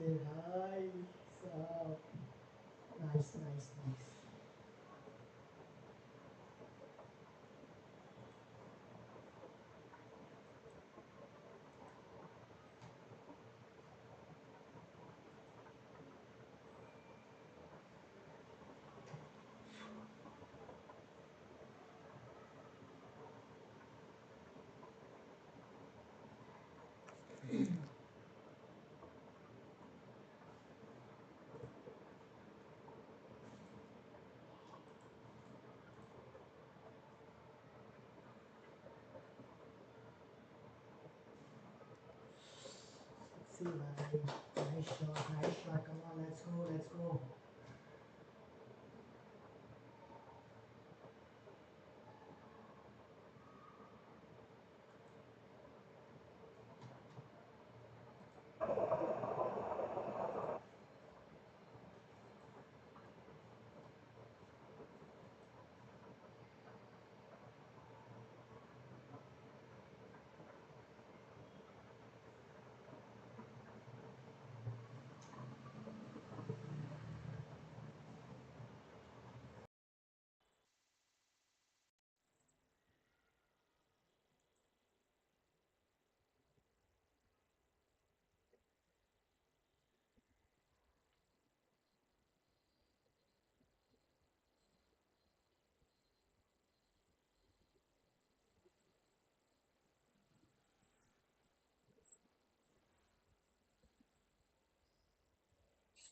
हैं भाई साहब. Nice, nice, nice. See, भाई. Nice shot, nice shot. Come on, let's go, let's go.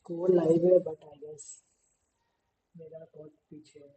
Score live है, but I guess मेरा बहुत पीछे है.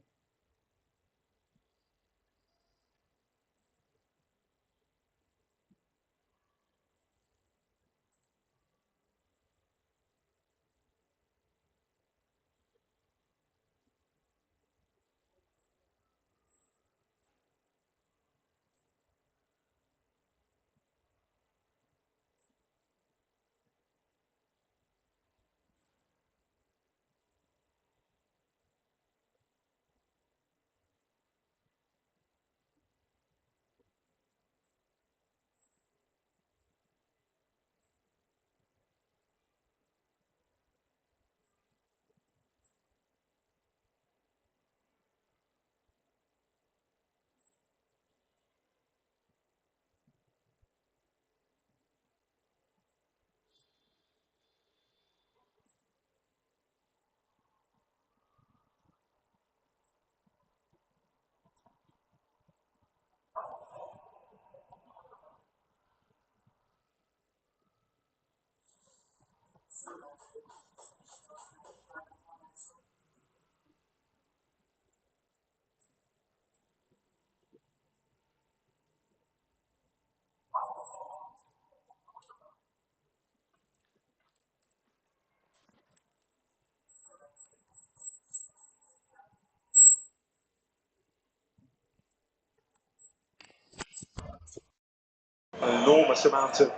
An enormous amount of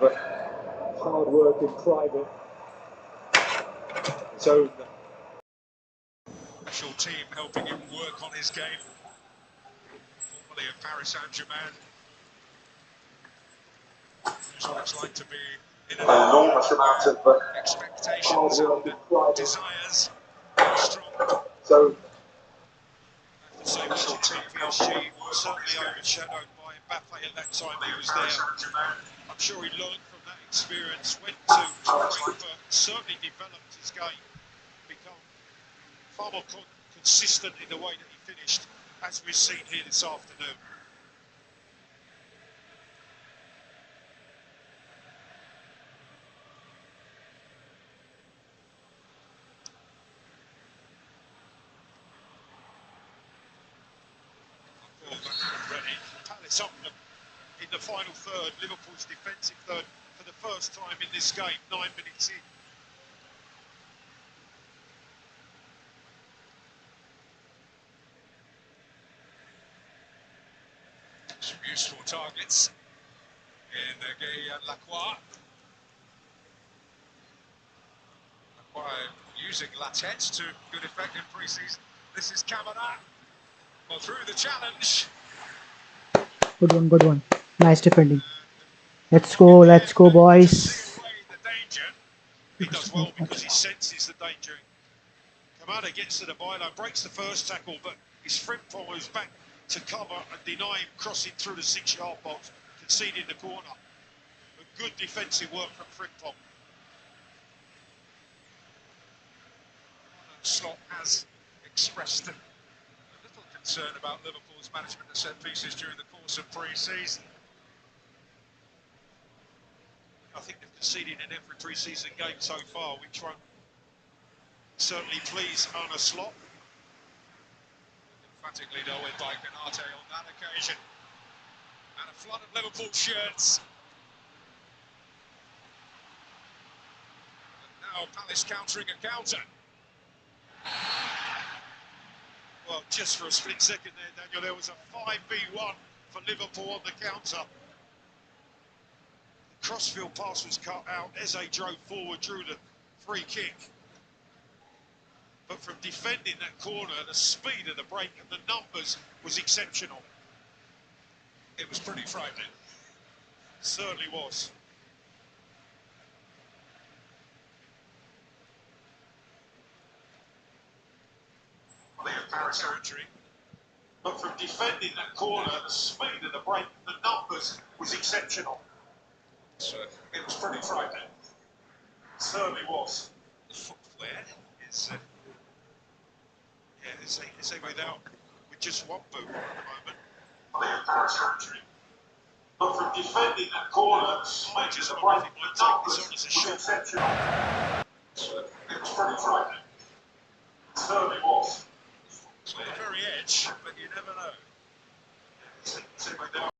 hard work in private. His own special team helping him work on his game. Formerly of Paris Saint-Germain. Knows what it's like to be in an enormous amount of expectations and desires strong. So, I have to say, watching PSG was certainly overshadowed by Mbappe at that time he was there. I'm sure he learned from that experience, went to Frankfurt, certainly developed his game, become far more consistent in the way that he finished, as we've seen here this afternoon. Ready. Palace up in the final third, Liverpool's defensive third for the first time in this game, 9 minutes in. Some useful targets in Gay and Lacroix. Lacroix using La Tête to good effect in pre-season. This is Camara. Well, through the challenge. Good one, good one. Nice defending. Let's go, boys. The danger. He does well because he senses the danger. Kamada gets to the byline, breaks the first tackle, but his Frimpong moves back to cover and deny him crossing through the 6-yard box, conceding the corner. A good defensive work from Frimpong. Slot has expressed a little concern about Liverpool's management of set pieces during the course of pre-season. I think they've conceded in every pre-season game so far, which won't certainly please Arne Slot. Emphatically dealt with by Canate on that occasion. And a flood of Liverpool shirts. And now Palace countering a counter. Well, just for a split second there, Daniel, there was a 5v1 for Liverpool on the counter. The crossfield pass was cut out. Eze drove forward, drew the free kick. But from defending that corner, the speed of the break and the numbers was exceptional. It was pretty frightening. Certainly was. Territory. But from defending that corner, the speed of the break and the numbers was exceptional. So It was pretty frightening. Certainly was. the foot flare is Eze without, with just one boot at the moment. But from defending that corner, the speed of the break and the numbers was exceptional. It was pretty frightening. Certainly was. it's on the very edge, but you never know. Eze without.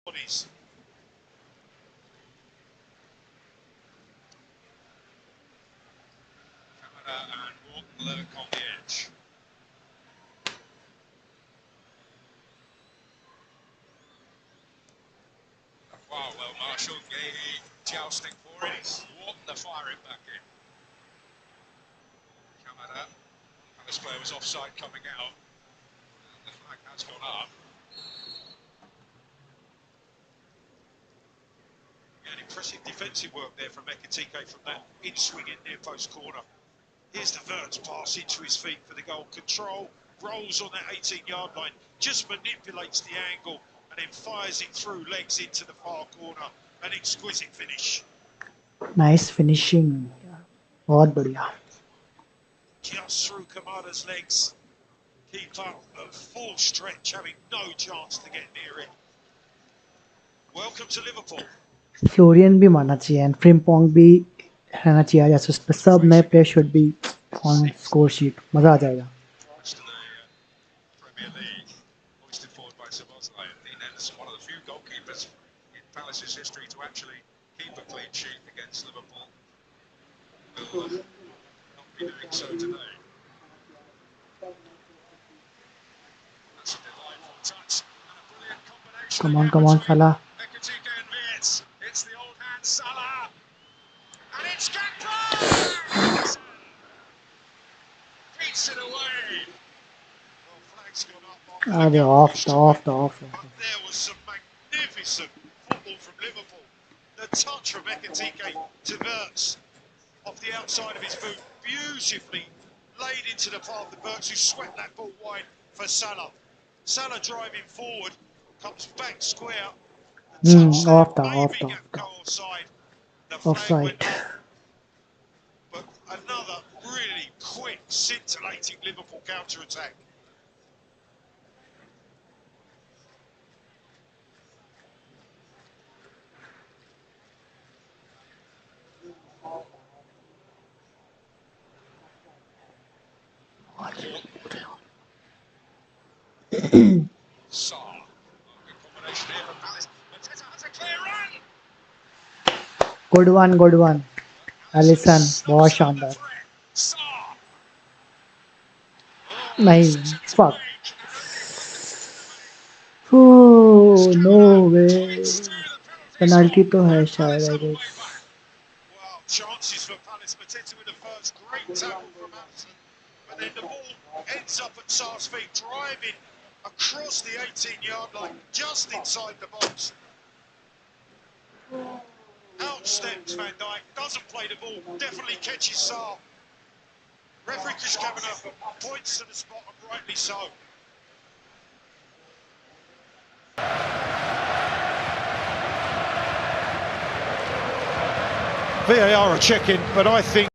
Bodies. Kamada and Walton lurk on the edge. Wow, well marshalled, Gahey jousting for it. Walton to fire it back in. Kamada, Palace player was offside coming out. And the flag has gone up. An impressive defensive work there from Ekitike from that in-swing in near post corner. Here's the Verts pass into his feet for the goal. Control, rolls on that 18-yard line, just manipulates the angle and then fires it through legs into the far corner. An exquisite finish. Nice finishing. बहुत बढ़िया. Just through Kamada's legs. Keeper at full stretch, having no chance to get near it. Welcome to Liverpool. Florian भी मारना चाहिए and Frimpong भी रहना चाहिए जैसे उस पर सब नए player should be on score sheet. मजा आ जाएगा. To the Premier League, hoisted forward by Szoboszlai. He's one of the few goalkeepers in Palace's history to actually keep a clean sheet against Liverpool. Will not be doing so today. That's a delightful touch and a brilliant combination. Come on, Salah. Ekitike and Wirtz. It's the old hand Salah. And it's Gakpo! Beats it away. Well, flag's gone up on They're off. But there was some magnificent football from Liverpool. The touch from Ekitike to Wirtz off the outside of his boot, beautifully laid into the path of Wirtz, who swept that ball wide for Salah. Salah driving forward, comes back square. The touch there, maybe Gakpo offside. The flag went off. But another really quick, scintillating Liverpool counter-attack. Saar. Good combination here for Palace. Mateta good one Alisson बहुत शानदार नहीं fuck no वे penalty तो है शायद I guess Well, chances for Palace, Mateta with the first great tackle from Allison, but then the ball ends up at Sar's feet, driving across the 18-yard line, just inside the box. Out steps Van Dijk, doesn't play the ball, definitely catches Sar. Referee Chris Kavanagh points to the spot, and rightly so. VAR are checking, but I think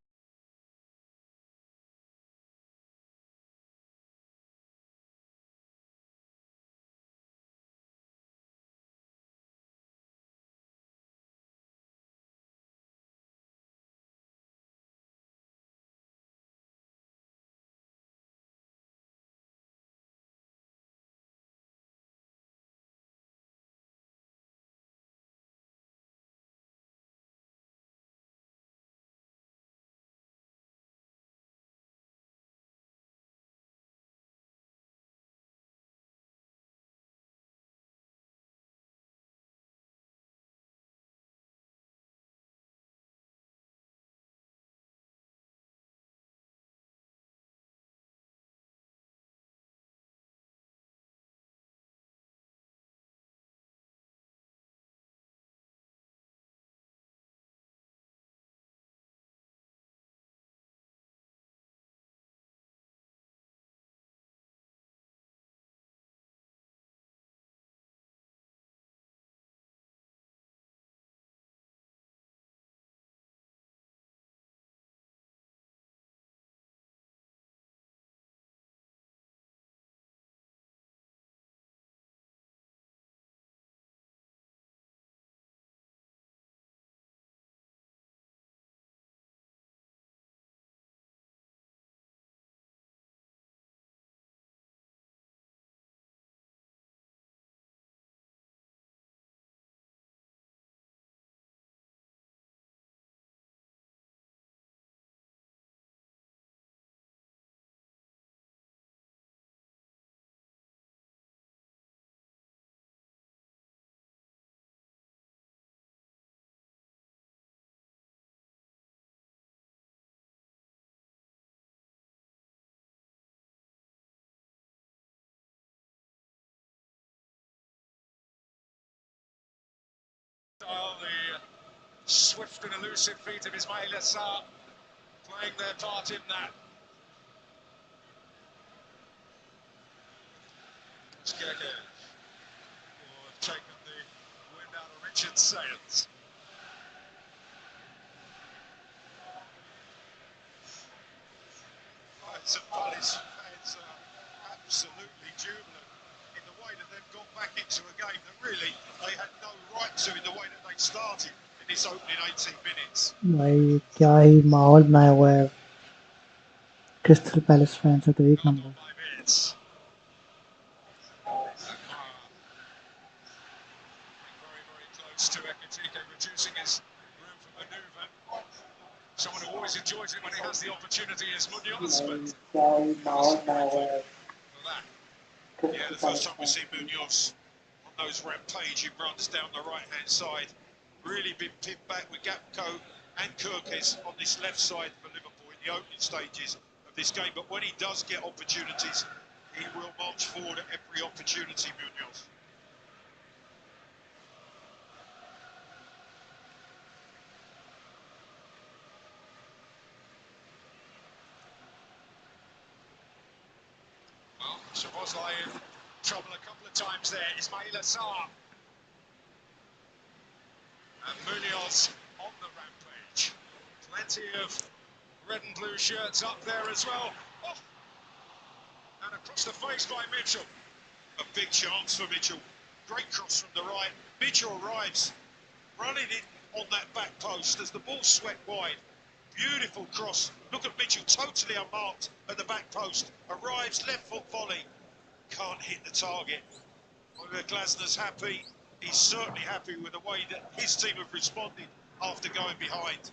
The swift and elusive feet of Ismail Assar playing their part in that. Skeke have taken the wind out of Richard's sails. Some Palace fans are absolutely jubilant in the way that they've got back into a game that really they had no right to in the way that they started in this opening 18 minutes. भाई क्या ही माहौल बनाया हुआ है crystal palace fans है तो एक number Very close to Ekatike, reducing his room for manoeuvre. Someone who always enjoys it when he has the opportunity is Munoz, but yeah, the first time we've seen Munoz on those rampaging runs down the right-hand side, really been pinned back with Gapco and Kirkes on this left side for Liverpool in the opening stages of this game. But when he does get opportunities, he will march forward at every opportunity, Munoz. well, Szoboszlai in trouble a couple of times there. Ismail Assar. And Munoz on the rampage. Plenty of red and blue shirts up there as well. Oh! And across the face by Mitchell. A big chance for Mitchell. Great cross from the right. Mitchell arrives running in on that back post as the ball swept wide. Beautiful cross. Look at Mitchell, totally unmarked at the back post. Arrives, left foot volley. Can't hit the target. Whether Glasner's happy, he's certainly happy with the way that his team have responded after going behind.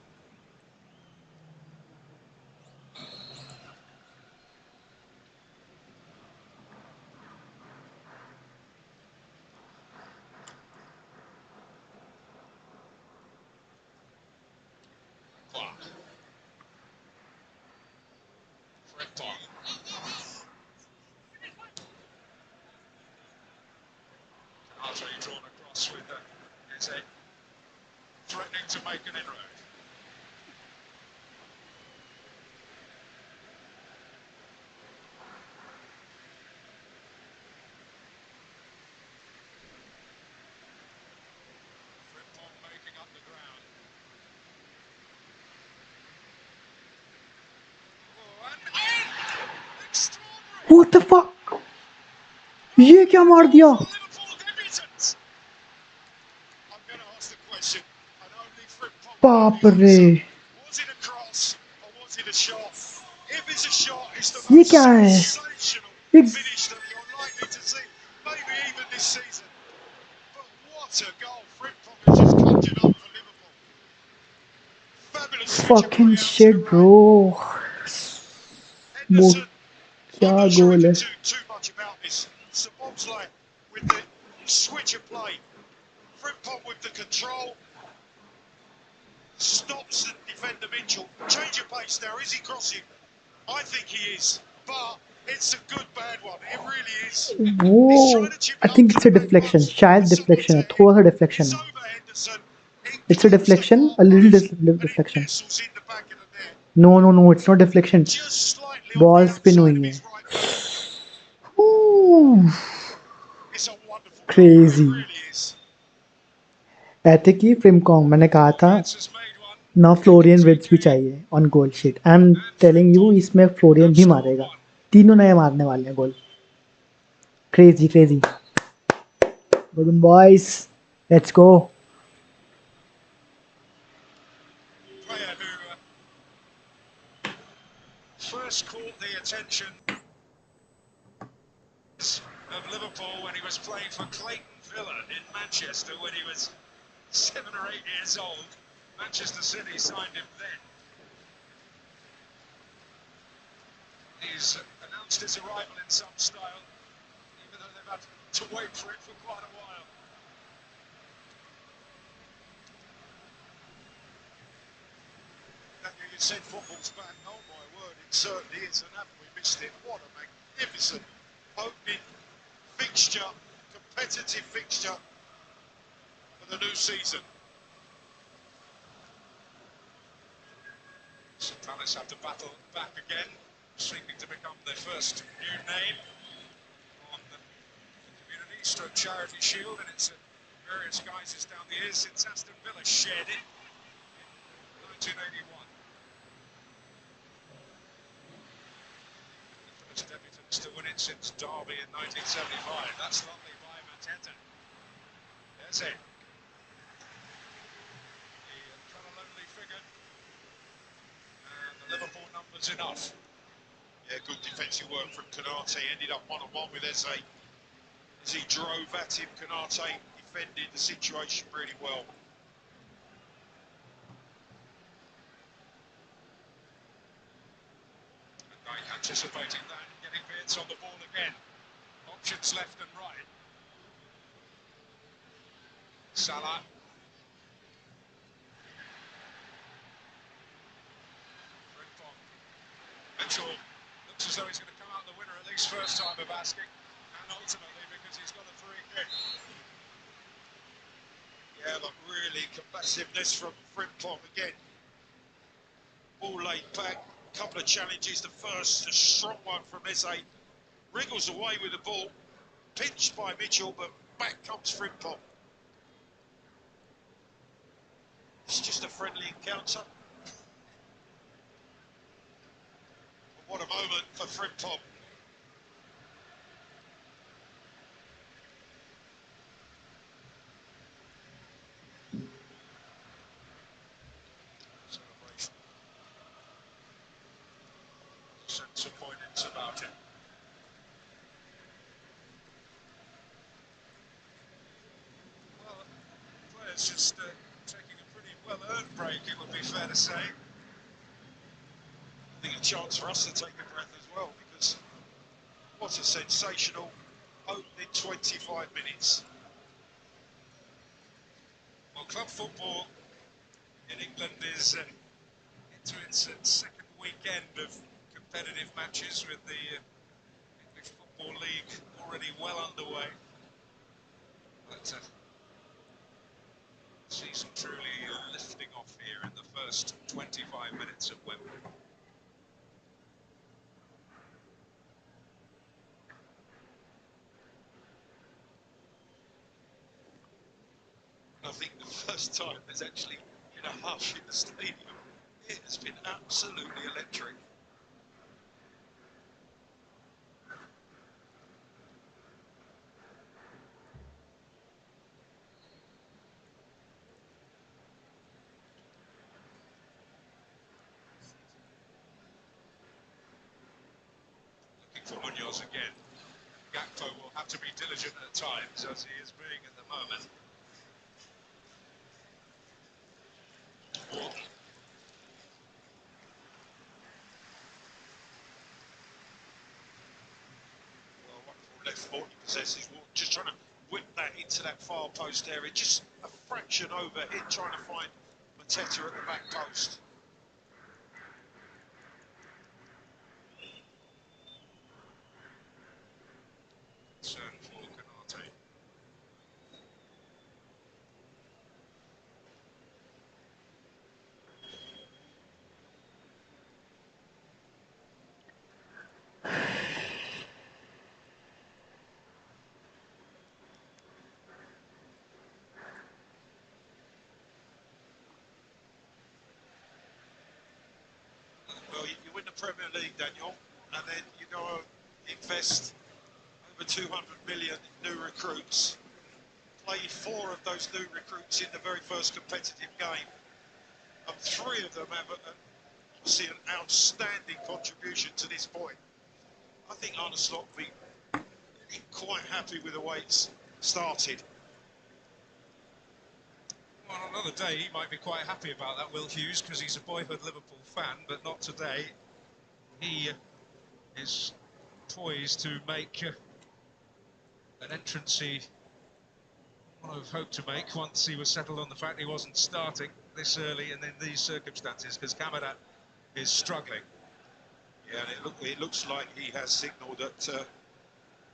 Frimpong. Artery drawn across with is it threatening to make an inroad. Frimpong making up the ground. Oh, and extraordinary! What the fuck? ये क्या मार दिया? Liverpool debutants. I'm going to ask the question, and only Frimpong बाप can रे, answer. Was it a cross or was it a shot? If it's a shot, it's the ये most क्या है? sensational ये finish that you're likely to see, maybe even this season. But what a goal Frimpong has just conjured up for Liverpool. Fabulous switch of play fucking out to the shit, right. bro. वो Henderson, क्या I'm not sure goal he है? can do too much about this. Sir Bobsley with the switch of play. Frimpong with the control. Stops the defender Mitchell. Change of pace now. Is he crossing? I think he is. But it's a good bad one. It really is. He's trying वो to chip I it up think to it's the a back deflection. post. शायद But deflection someone's है, ahead. थोड़ा सा deflection It's है. over Henderson. It It's a clips the deflection, far a little post, and it deflection. nestles in the back of the net. No, it's not deflection. Just slightly on Ball the spin outside हुई of है. his right boot. Ooh, It's a wonderful goal. It crazy. really is. ऐसे कि फ्रिम्पॉन्ग मैंने कहा था Rants has made one. ना They're Florian विड्स भी continuing. चाहिए on goal sheet. I am telling you इसमें फ्लोरियन भी मारेगा. तीनों नए मारने वाले हैं goal. Crazy. Good boys, let's go. Player who first caught the attention of Liverpool when he was playing for Clayton Villa in Manchester when he was 7 or 8 years old. Manchester City signed him then. He's announced his arrival in some style, even though they've had to wait for it for quite a while. You said football's back. Oh my word, it certainly is, and haven't we missed it? What a magnificent opening fixture, competitive fixture for the new season. So Palace have to battle back again, seeking to become their first new name on the Community Stroke Charity Shield, and it's various guises down the years since Aston Villa shared it in 1981. The first debutants to win it since Derby in 1975. That's lovely by Mateta. There's it. The kind of lonely figure. And the Liverpool numbers enough. Yeah, good defensive work from Konate. Ended up one-on-one with Eze. As he drove at him, Konate defended the situation really well. And anticipating that, getting bits on the ball again. Options left and right. Salah. Frimpong. Mitchell looks as though he's going to come out the winner at least first time of asking, and ultimately because he's got a free kick. Yeah, but really combativeness from Frimpong again. Ball laid back, couple of challenges. The first, a strong one from Eze. Wriggles away with the ball, pinched by Mitchell, but back comes Frimpong. It's just a friendly encounter. But what a moment for Frimpong. Celebration. Sense of poignance about it. Well, the players just taking a pretty well-earned break, it would be fair to say. I think a chance for us to take a breath as well, because what a sensational opening 25 minutes. Well, club football in England is into its second weekend of competitive matches, with the English Football League already well underway. But season truly lifting off here in the first 25 minutes at Wembley. I think the first time there's actually been a hush in the stadium. It has been absolutely electric. Looking for Munoz again. Gakpo will have to be diligent at times, as he is being at the moment. Wharton. Well, wonderful left foot he possesses. Wharton just trying to whip that into that far post area, just a fraction over it, trying to find Mateta at the back post. Concern for Canate. Well, you win the Premier League, Daniel, and then you go invest over 200 million in new recruits. Play 4 of those new recruits in the very first competitive game, and 3 of them have see an outstanding contribution to this point. I think Arne Slot will be quite happy with the way it's started. Well, on another day, he might be quite happy about that, Will Hughes, because he's a boyhood Liverpool fan, but not today. He is poised to make an entrance he would have hoped to make once he was settled on the fact he wasn't starting this early and in these circumstances, because Kamara is struggling. Yeah, and it looks like he has signalled that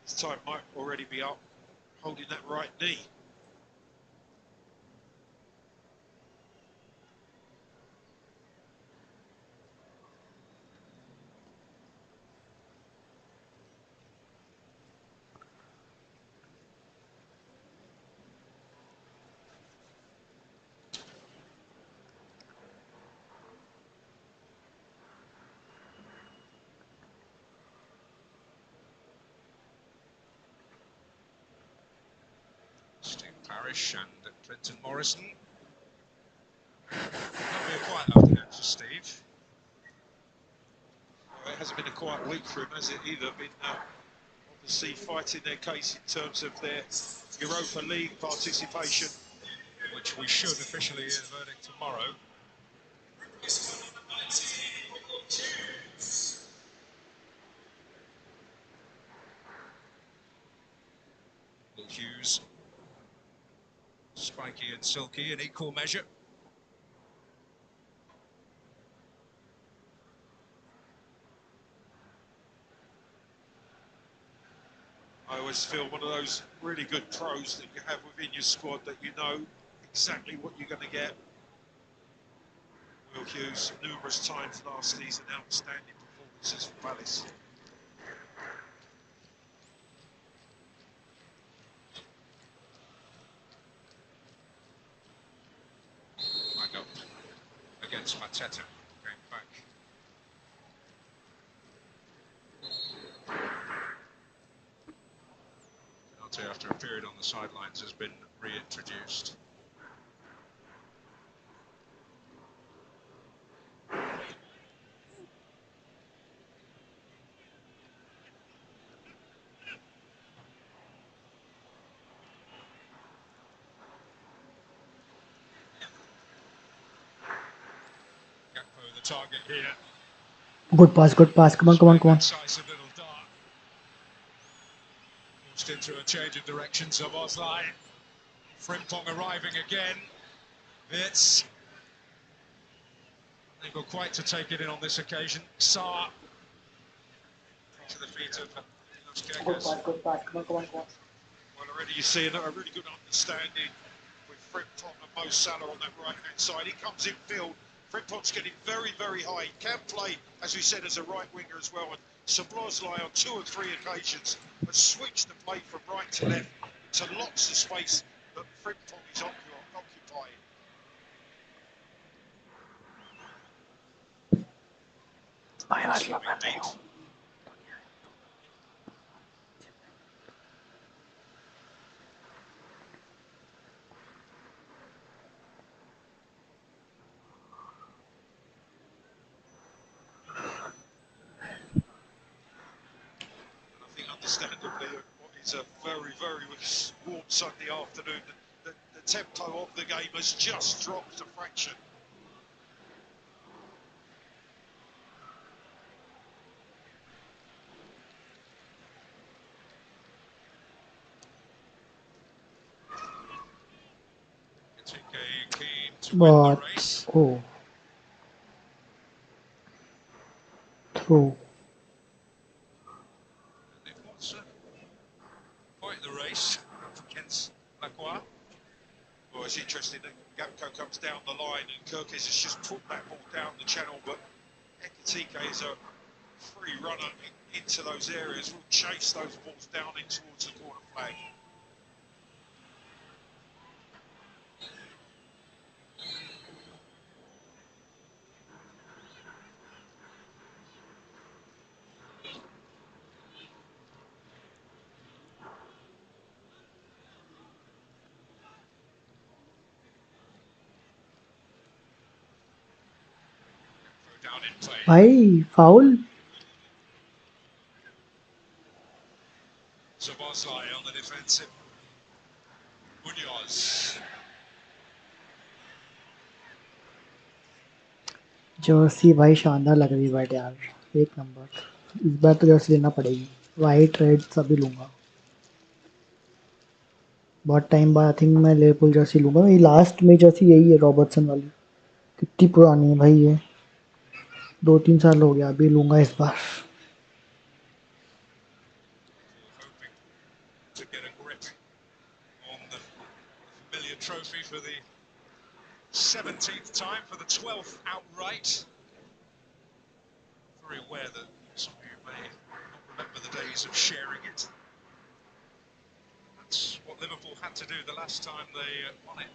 his time might already be up, holding that right knee. Steve Parish and Clinton Morrison. That'll be a quiet afternoon for Steve. Well, it hasn't been a quiet week for him, has it? Either been obviously fighting their case in terms of their Europa League participation, Which we should officially hear the verdict tomorrow. Will Hughes, spiky and silky in equal measure. I always feel one of those really good pros that you have within your squad, that you know exactly what you're going to get. Will Hughes, numerous times last season, outstanding performances for Palace. Back up against Mateta. Going back. Canate, after a period on the sidelines, has been reintroduced. target here. Good pass, good pass. Come on, come on, come on. Decisive little dart. Forced into a change of direction, Szoboszlai. Frimpong arriving again. It's able quite to take it in on this occasion. Saar to the feet of Good pass, good pass. Come on, come on, come on. Well, already you see a really good understanding with Frimpong and Mo Salah on that right-hand side. He comes in field. Frimpong's getting very, very high. He can play, as we said, as a right winger as well. And Szoboszlai on 2 or 3 occasions has switched the play from right to left into lots of space that Frimpong is occupying. Understandably, what is a very, very warm Sunday afternoon, the tempo of the game has just dropped a fraction. keen to win the But race. oh, through. It was quite the race up against Lacroix. Well, it's interesting that Gapco comes down the line and Kirkes has just put that ball down the channel, but Ekitike is a free runner into those areas, will chase those balls down in towards the corner flag. Down in play. Bhai, foul. Szoboszlai on the defensive. Munoz. Jersey भाई शानदार लग रही है but यार एक number इस बार तो Jersey लेना पड़ेगी वाइट रेड सभी लूंगा बहुत टाइम बाद आई थिंक मैं लिवरपूल जर्सी लूंगा ये लास्ट में जर्सी यही है रॉबर्टसन वाली कितनी पुरानी है भाई ये 2-3 साल हो गया अभी लूंगा इस बार Hoping to get a grip on the familiar trophy for the 17th time, for the 12th outright. Very aware that some of you may not remember the days of sharing it. That's what Liverpool had to do the last time they won it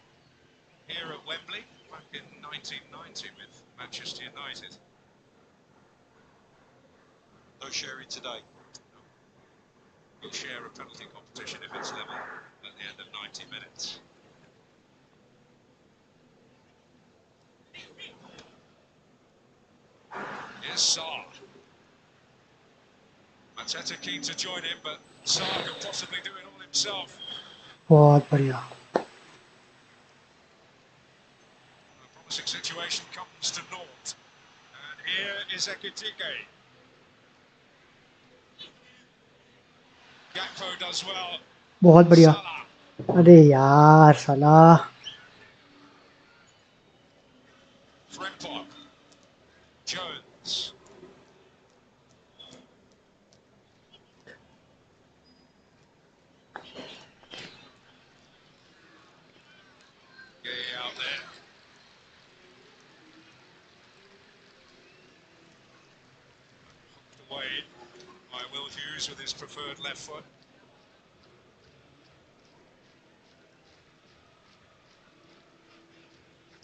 here at Wembley back in 1990 with Manchester United. No sharing today. We'll share a penalty competition if it's level at the end of 90 minutes. Here's Saar. Mateta keen to join him, but Saar could possibly do it all himself. बहुत बढ़िया A promising situation comes to naught. And here is Ekitike. Gakpo does well. बहुत बढ़िया Salah. अरे यार सलाह Frimpong. Jones. Gay out there. Hooked away by Will Hughes with his preferred left foot.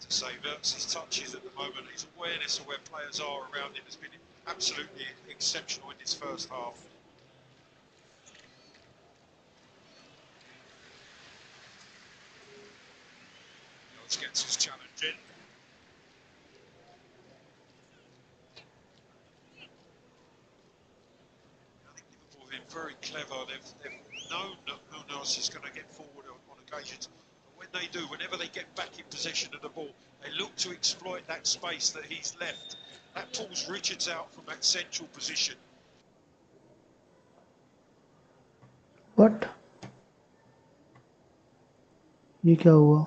To say Verts' touches at the moment, his awareness of where players are around him has been absolutely exceptional in his first half. Jones gets his challenge in. I think Liverpool have been very clever. They've known that Munoz is going to get forward on occasions. But when they do, whenever they get back in possession of the ball, they look to exploit that space that he's left That pulls Richards out from that central position. What? ये क्या हुआ?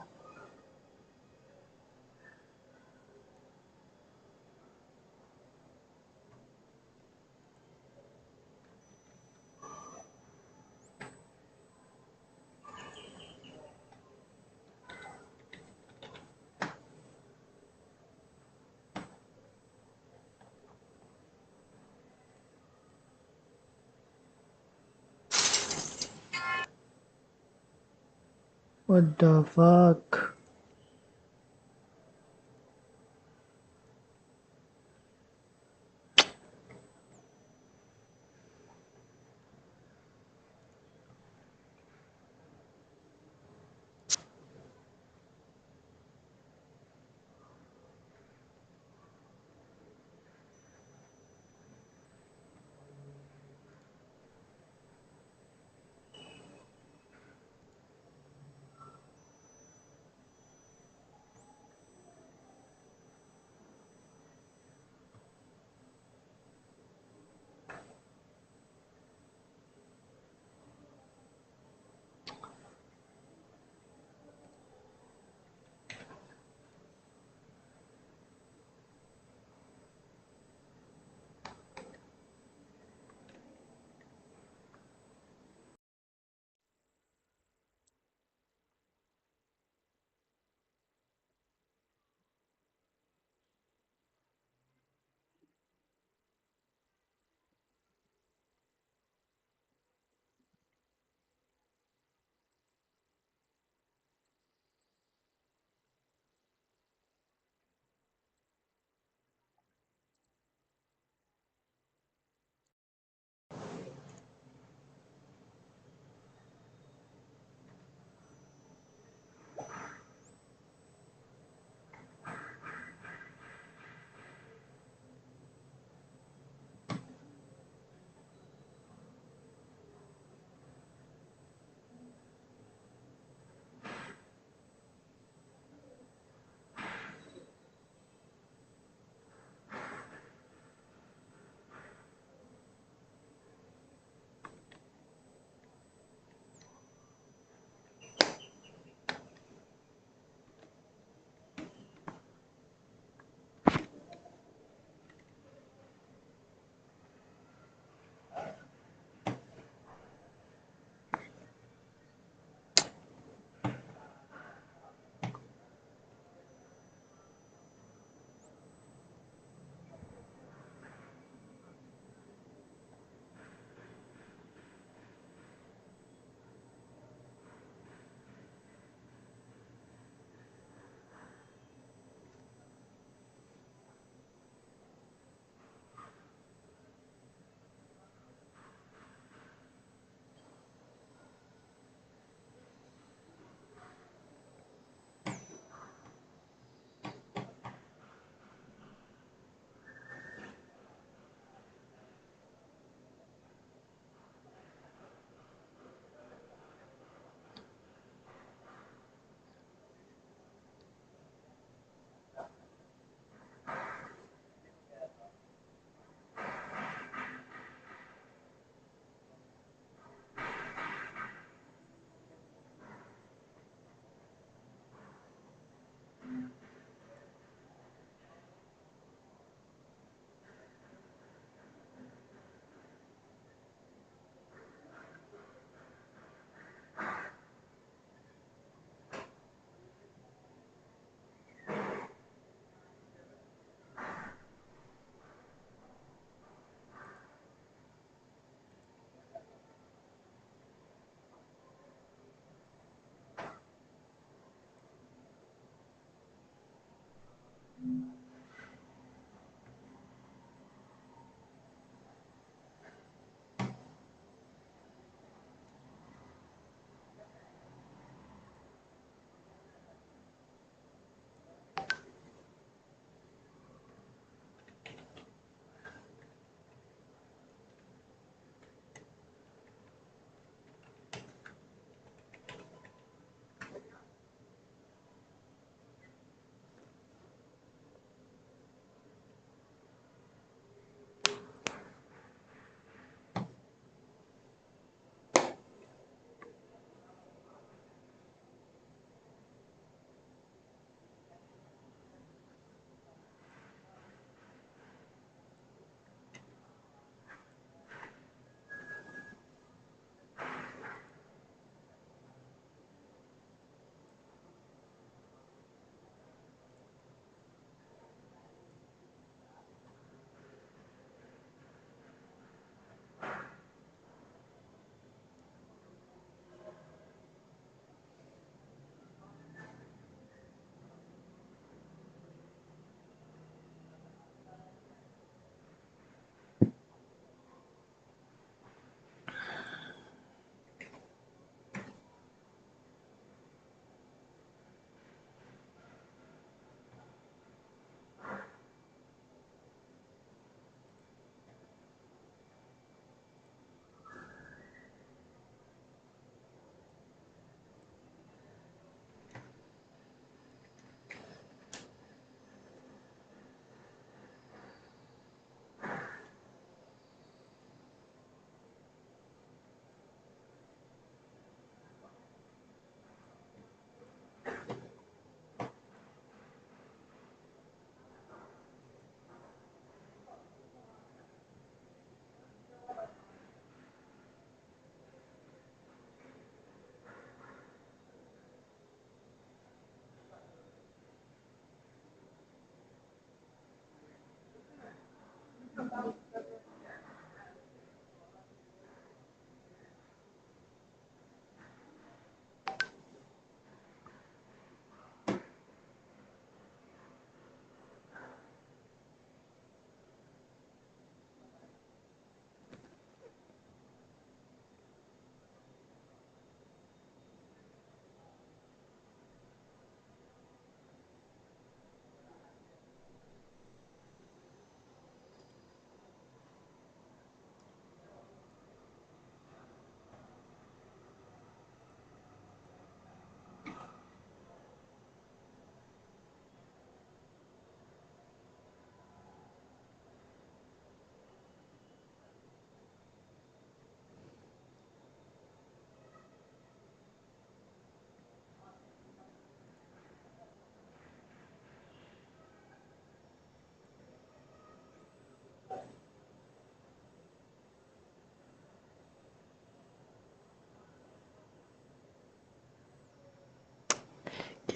What the fuck?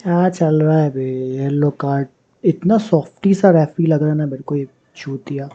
क्या चल रहा है बे? Yellow card इतना softy सा referee लग रहा है ना मेरे को, ये चूतिया।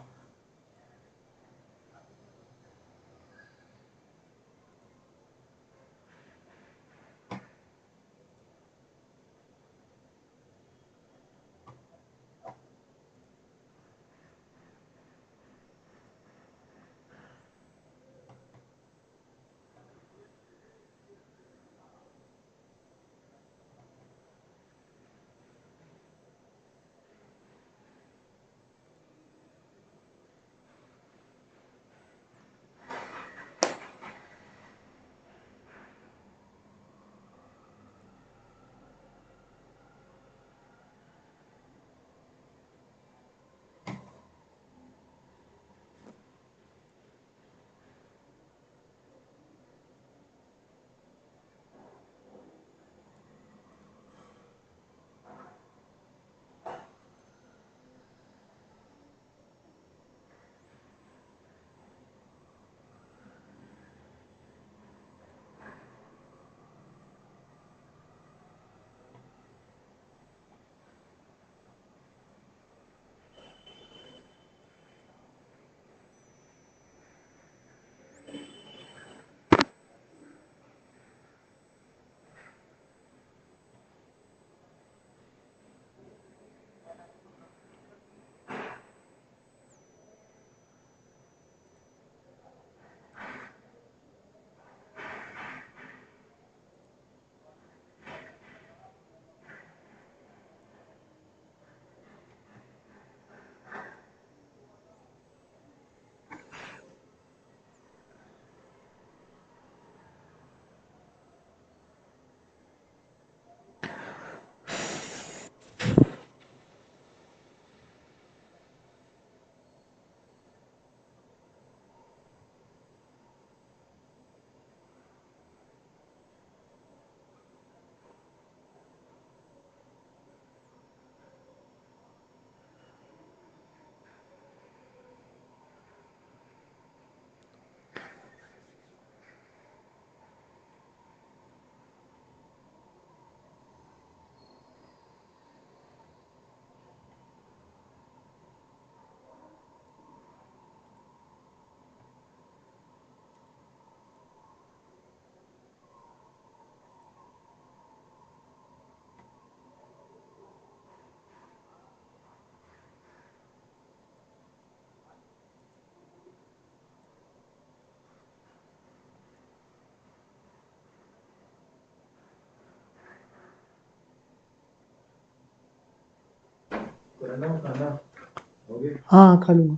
हाँ खा लूंगा।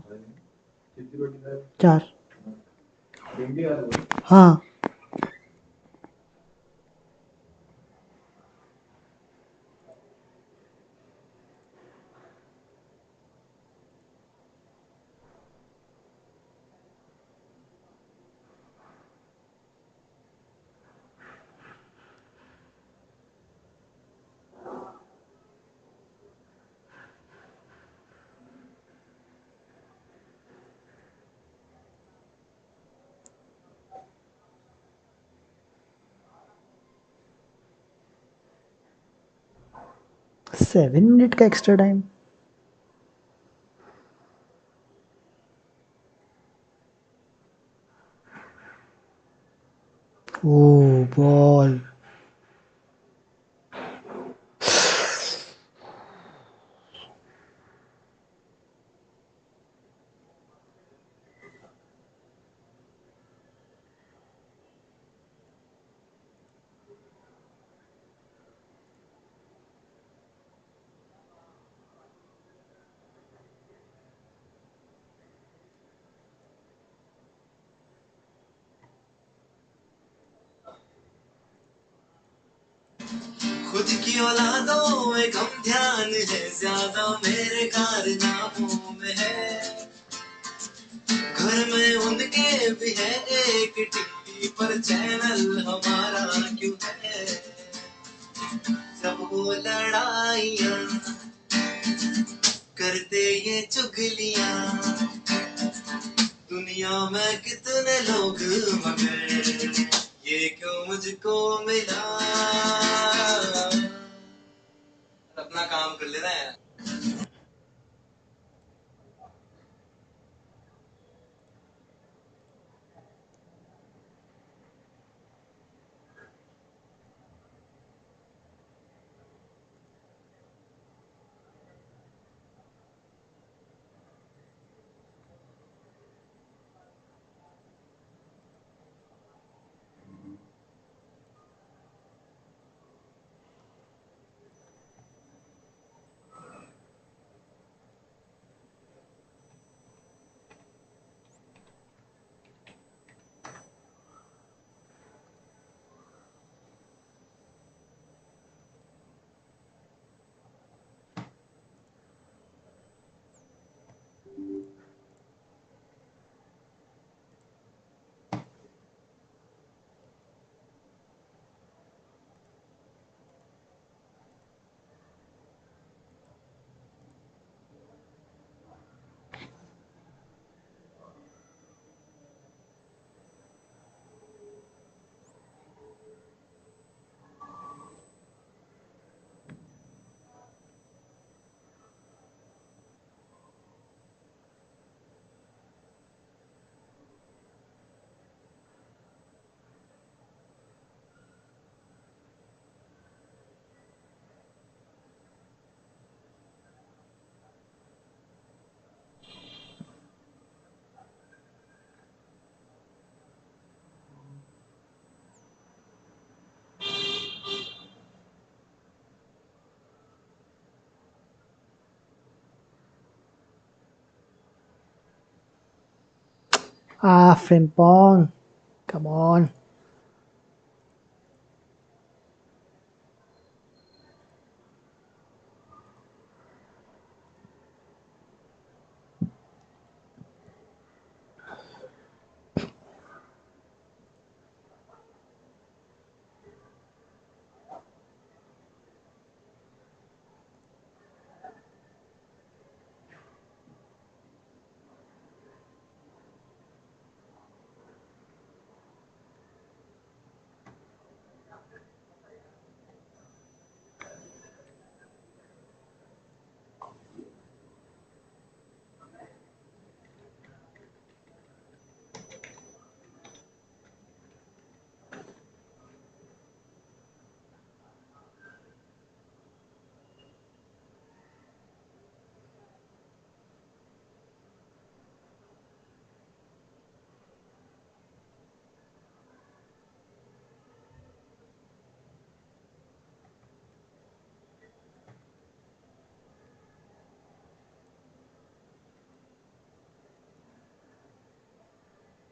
4। हाँ। सेवन मिनट का एक्स्ट्रा टाइम। ओ बॉल। खुद की औलादों में कम ध्यान है, ज्यादा मेरे कारनामों में है। घर में उनके भी है एक टीवी पर चैनल, हमारा क्यों है? सब वो लड़ाइयाँ करते ये चुगलियाँ, दुनिया में कितने लोग मगर ये क्यों मुझको मिला? कर लेना है। Ah, Frimpong. Come on.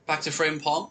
Back to Frimpong.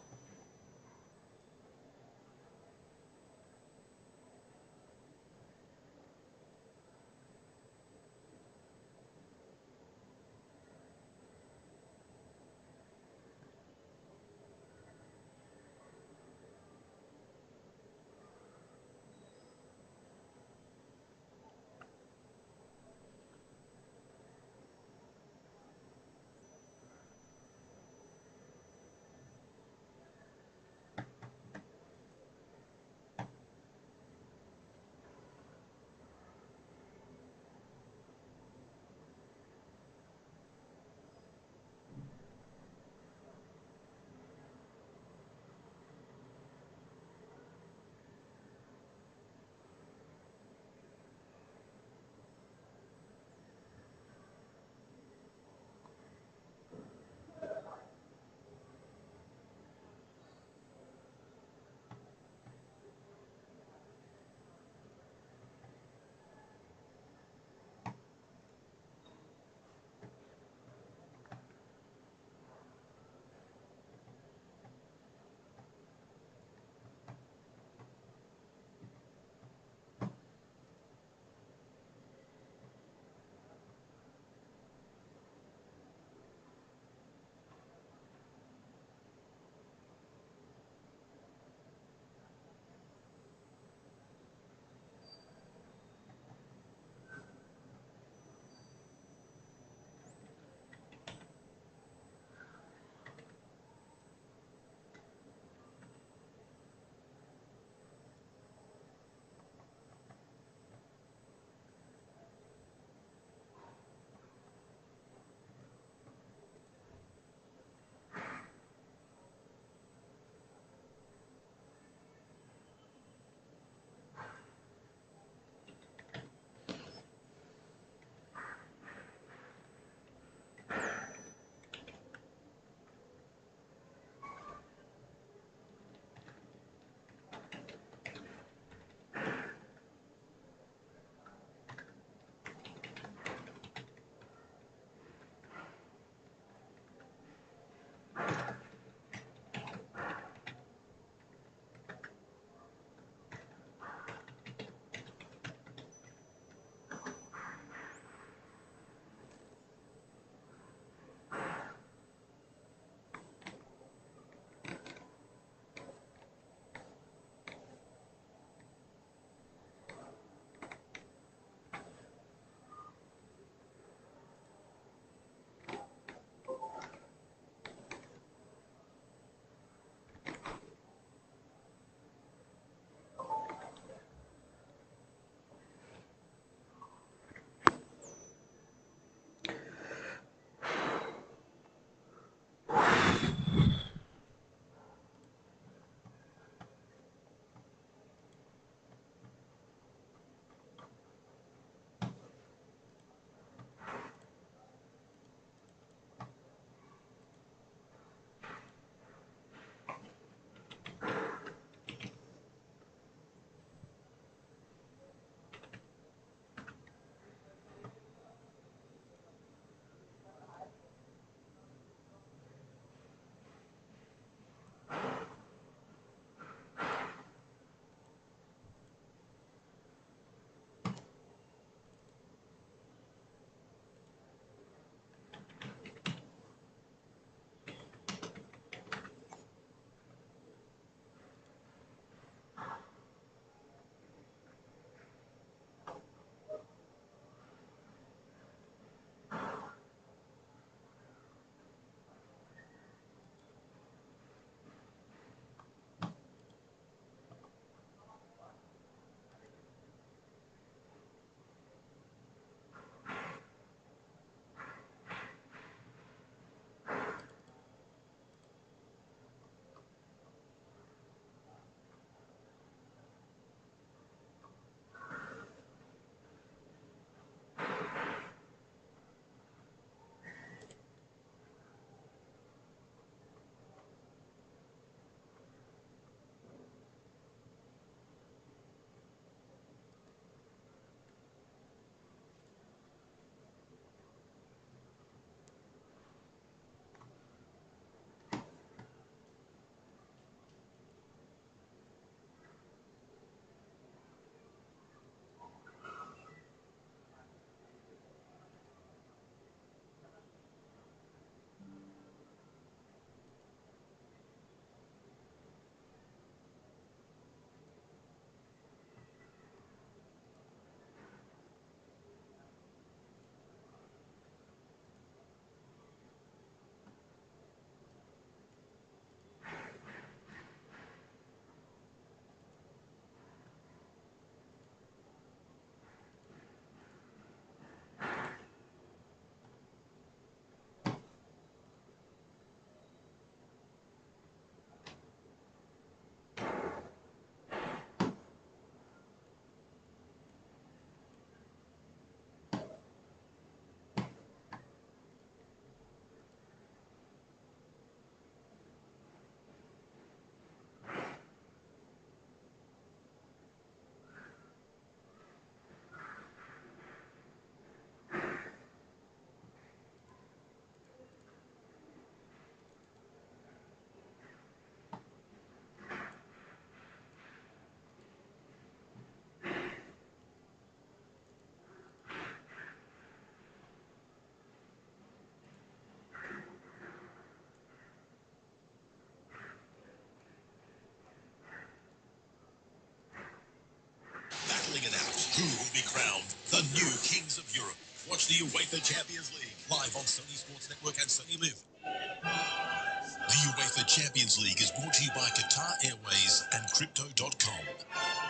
battling it out. Who will be crowned the new kings of Europe? Watch the UEFA Champions League live on Sony Sports Network and Sony Live. The UEFA Champions League is brought to you by Qatar Airways and Crypto.com.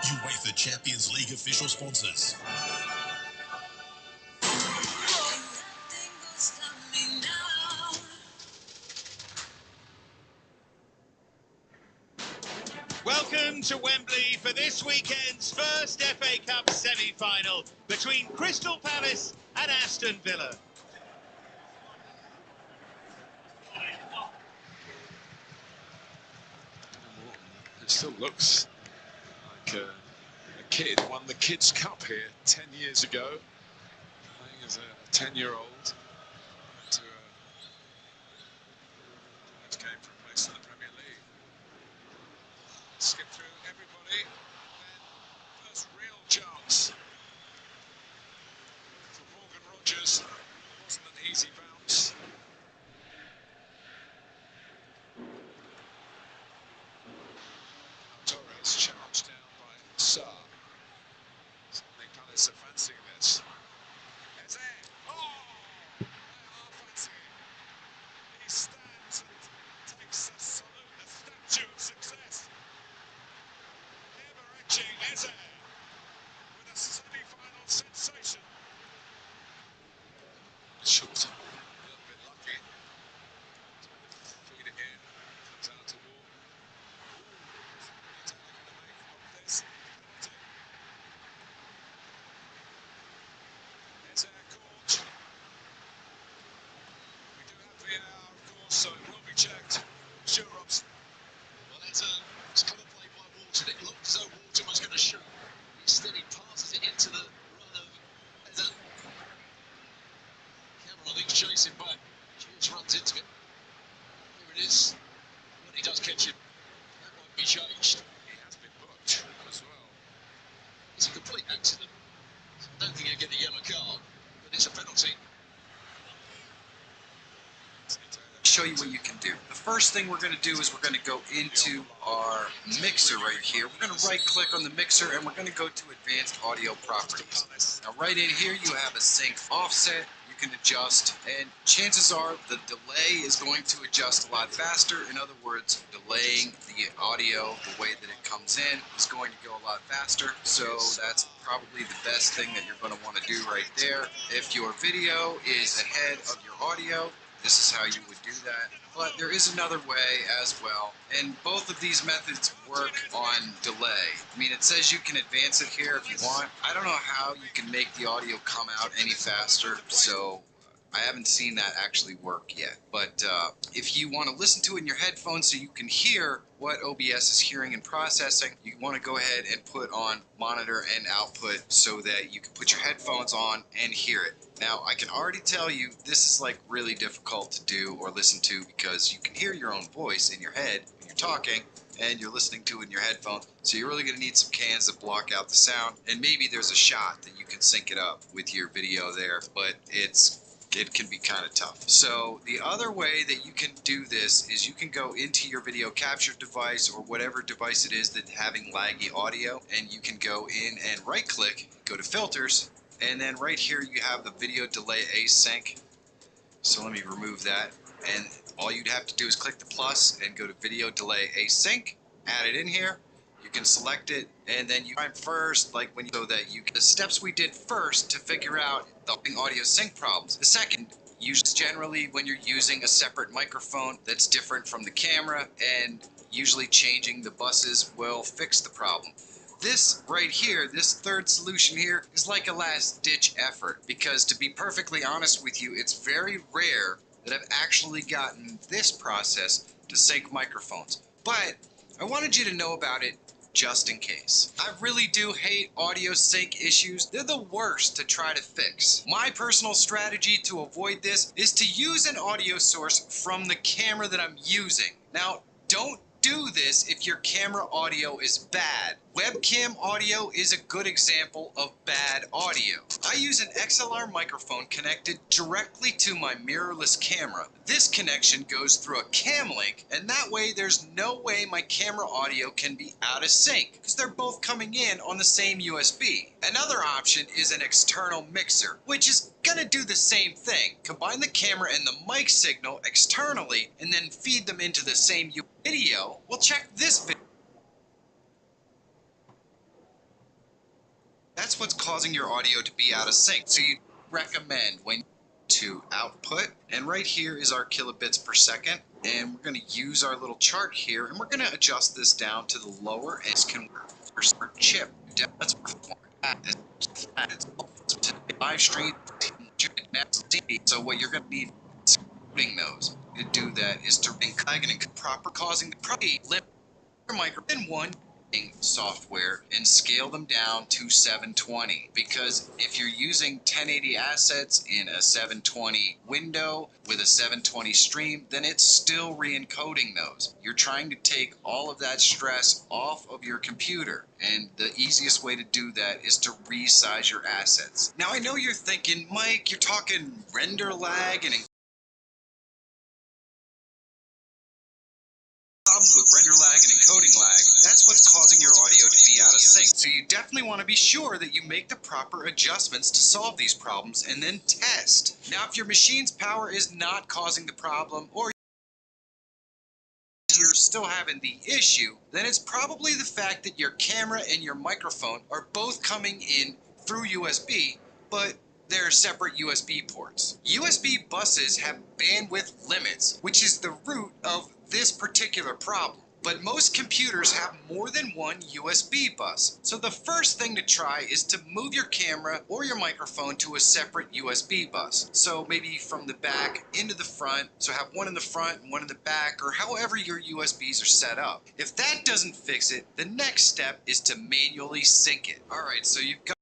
UEFA Champions League official sponsors. Welcome to Wembley for this weekend's first FA Cup semi-final between Crystal Palace and Aston Villa. It still looks like a kid. Won the Kids' Cup here 10 years ago, playing as a 10-year-old to next game for a place in the Premier League. Skip through everybody, and then first real chance for Morgan Rogers. Wasn't an easy bounce. Torres challenged down by Saar. Suddenly Palace are fancying this. Eze! Oh! They are fancying it. He stands and takes a salute, a statue of success. Ever-etching Eze with a semi-final sensation. Short, a little bit lucky. Feed it in, comes out to Wall. So it will be checked. Sure, Robson. Well, it's colour play by Walton. It looked as though Walton was going to shoot. Instead, he passes it into the run of Eze. Cameron, I think, is chasing back. George runs into it. Here it is. When he does catch him, that won't be changed. He has been booked as well. It's a complete accident. I don't think he'll get a yellow card, but it's a penalty. Show you what you can do. The first thing we're going to do is we're going to go into our mixer right here. We're going to right click on the mixer and we're going to go to advanced audio properties. Now right in here you have a sync offset you can adjust, and chances are the delay is going to adjust a lot faster. In other words, delaying the audio the way that it comes in is going to go a lot faster, so that's probably the best thing that you're going to want to do right there. If your video is ahead of your audio, this is how you would do that. But there is another way as well, and both of these methods work on delay. I mean, it says you can advance it here if you want. I don't know how you can make the audio come out any faster, so I haven't seen that actually work yet. But if you want to listen to it in your headphones so you can hear what OBS is hearing and processing, you want to go ahead and put on monitor and output so that you can put your headphones on and hear it. Now, I can already tell you this is like really difficult to do or listen to because you can hear your own voice in your head when you're talking and you're listening to it in your headphones. So you're really going to need some cans that block out the sound, and maybe there's a shot that you can sync it up with your video there, but it can be kind of tough. So the other way that you can do this is you can go into your video capture device or whatever device it is that's having laggy audio, and you can go in and right click, go to filters, and then right here you have the video delay async. So let me remove that, and all you'd have to do is click the plus and go to video delay async, add it in here. You can select it, and then you find first, like when you, so that you the steps we did first to figure out the audio sync problems. The second, usually generally when you're using a separate microphone that's different from the camera, and usually changing the buses will fix the problem. This right here, this third solution here, is like a last-ditch effort, because to be perfectly honest with you, it's very rare that I've actually gotten this process to sync microphones. But I wanted you to know about it just in case. I really do hate audio sync issues. They're the worst to try to fix. My personal strategy to avoid this is to use an audio source from the camera that I'm using. Now, don't do this if your camera audio is bad. Webcam audio is a good example of bad audio. I use an XLR microphone connected directly to my mirrorless camera. This connection goes through a cam link, and that way there's no way my camera audio can be out of sync because they're both coming in on the same USB. Another option is an external mixer, which is gonna do the same thing. Combine the camera and the mic signal externally and then feed them into the same video. Well, check this video. That's what's causing your audio to be out of sync. So you recommend when to output, and right here is our kilobits per second, and we're going to use our little chart here, and we're going to adjust this down to the lower and can work chip. That's live stream. So what you're going to need is coding those. To do that is to encode and proper causing the limit your microphone in one software and scale them down to 720, because if you're using 1080 assets in a 720 window with a 720 stream, then it's still re-encoding those. You're trying to take all of that stress off of your computer, and the easiest way to do that is to resize your assets. Now I know you're thinking, Mike, you're talking render lag and problems with render lag and encoding lag. That's what's causing your audio to be out of sync. So you definitely want to be sure that you make the proper adjustments to solve these problems and then test. Now, if your machine's power is not causing the problem, or you're still having the issue, then it's probably the fact that your camera and your microphone are both coming in through USB, but they're separate USB ports. USB buses have bandwidth limits, which is the root of this particular problem. But most computers have more than one USB bus. So the first thing to try is to move your camera or your microphone to a separate USB bus. So maybe from the back into the front, so have one in the front and one in the back, or however your USBs are set up. If that doesn't fix it, the next step is to manually sync it. Alright, so you've got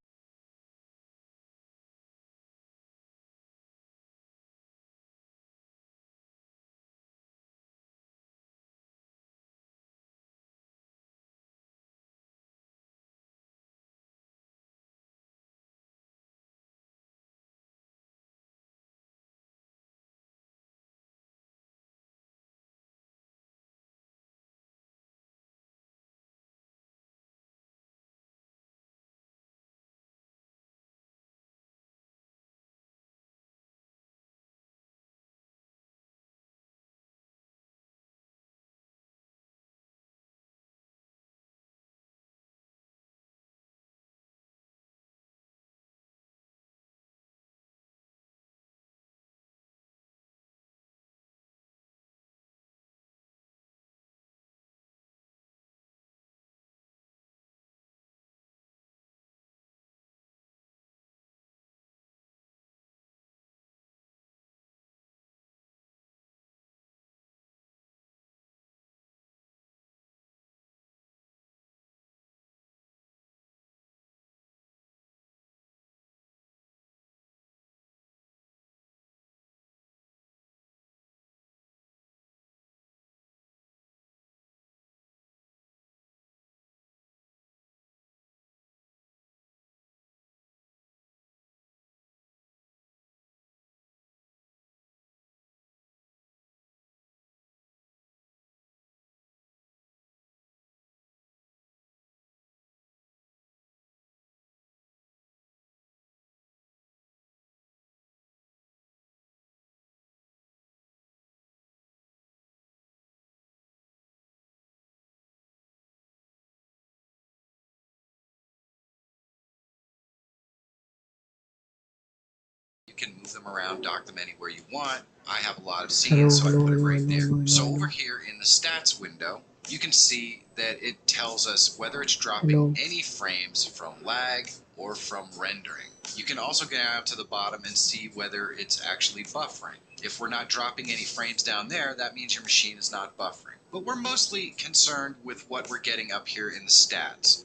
can move them around, dock them anywhere you want. I have a lot of scenes, so I put it right there. So over here in the stats window, you can see that it tells us whether it's dropping any frames from lag or from rendering. You can also get out to the bottom and see whether it's actually buffering. If we're not dropping any frames down there, that means your machine is not buffering. But we're mostly concerned with what we're getting up here in the stats.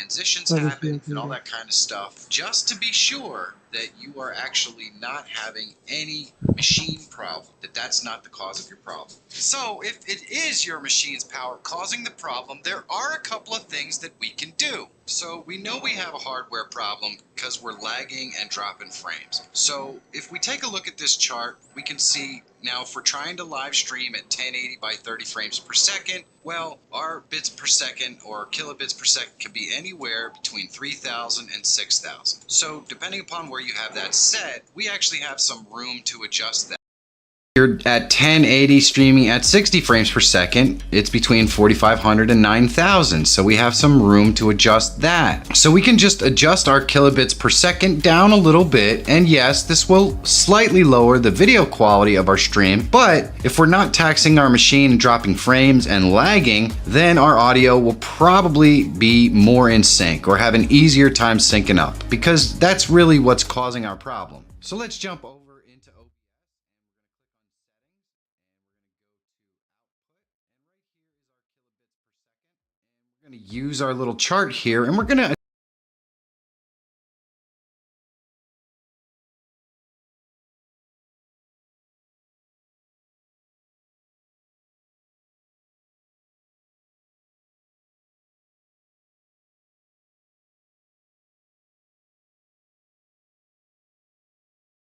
transitions Sorry, happen and all okay. that kind of stuff, just to be sure that you are actually not having any machine problem, that's not the cause of your problem. So if it is your machine's power causing the problem, there are a couple of things that we can do. So we know we have a hardware problem because we're lagging and dropping frames. So if we take a look at this chart, we can see now if we're trying to live stream at 1080 by 30 frames per second, well, our bits per second or kilobits per second can be anywhere between 3,000 and 6,000. So depending upon where you have that set, we actually have some room to adjust that. You're at 1080 streaming at 60 frames per second, it's between 4,500 and 9,000. So we have some room to adjust that. So we can just adjust our kilobits per second down a little bit. And yes, this will slightly lower the video quality of our stream. But if we're not taxing our machine and dropping frames and lagging, then our audio will probably be more in sync or have an easier time syncing up, because that's really what's causing our problem. So let's jump over into OBS. We're going to use our little chart here, and we're going to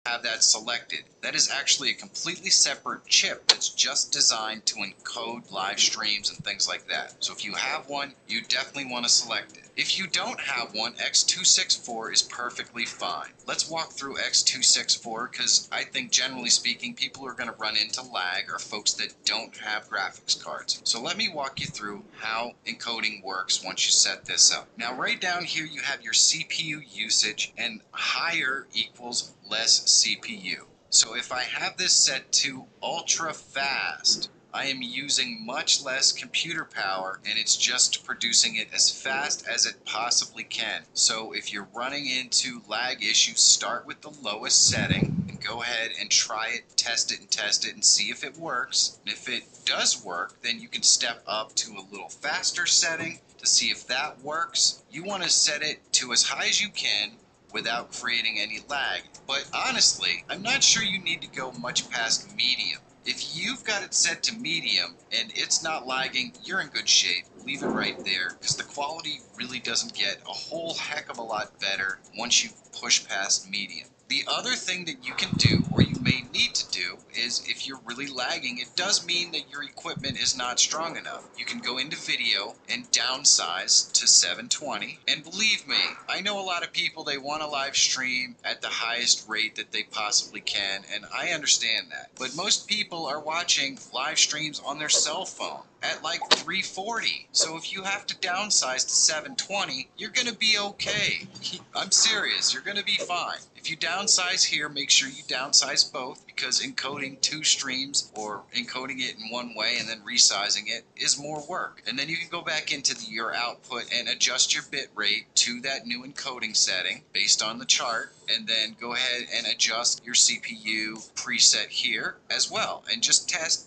have that selected. That is actually a completely separate chip that's just designed to encode live streams and things like that. So if you have one, you definitely want to select it. If you don't have one, X264 is perfectly fine. Let's walk through X264 because I think generally speaking, people who are going to run into lag are folks that don't have graphics cards. So let me walk you through how encoding works once you set this up. Now right down here you have your CPU usage, and higher equals less CPU. So if I have this set to ultra fast, I am using much less computer power and it's just producing it as fast as it possibly can. So if you're running into lag issues, start with the lowest setting and go ahead and try it, test it and see if it works. And if it does work, then you can step up to a little faster setting to see if that works. You want to set it to as high as you can without creating any lag. But honestly, I'm not sure you need to go much past medium. If you've got it set to medium and it's not lagging, you're in good shape. Leave it right there, because the quality really doesn't get a whole heck of a lot better once you push past medium. The other thing that you can do, or you may need to do, is if you're really lagging, it does mean that your equipment is not strong enough. You can go into video and downsize to 720. And believe me, I know a lot of people, they want to live stream at the highest rate that they possibly can, and I understand that. But most people are watching live streams on their cell phone at like 340. So if you have to downsize to 720, you're going to be okay. I'm serious, you're going to be fine. If you downsize here, make sure you downsize both, because encoding two streams or encoding it in one way and then resizing it is more work. And then you can go back into your output and adjust your bit rate to that new encoding setting based on the chart, and then go ahead and adjust your CPU preset here as well, and just test.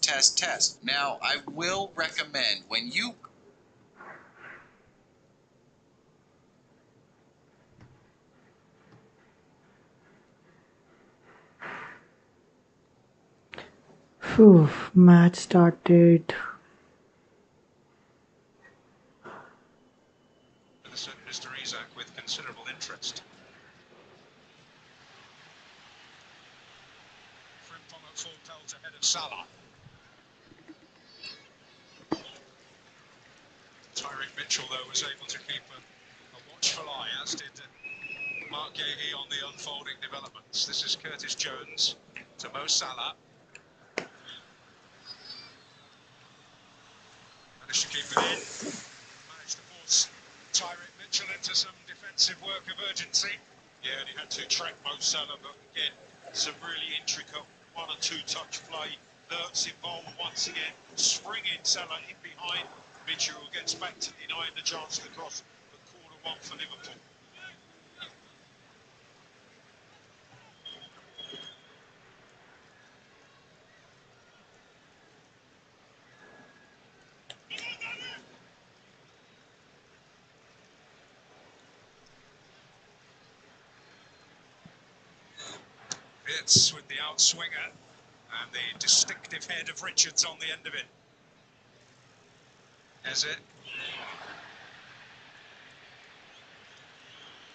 Now, I will recommend when you Phew, match started. Mr. Isak with considerable interest. Frimpong at full pelt ahead of Salah. Tyrick Mitchell, though, was able to keep a watchful eye, as did Mark Gahey on the unfolding developments. This is Curtis Jones to Mo Salah. Managed to keep it in. Managed to force Tyrick Mitchell into some defensive work of urgency. Yeah, and he had to track Mo Salah, but again, some really intricate one or two touch play. Lert's involved once again, springing Salah in behind. Mitchell gets back to denying the chance to cross the corner one for Liverpool. Rants with the outswinger and the distinctive head of Richards on the end of it. Is it?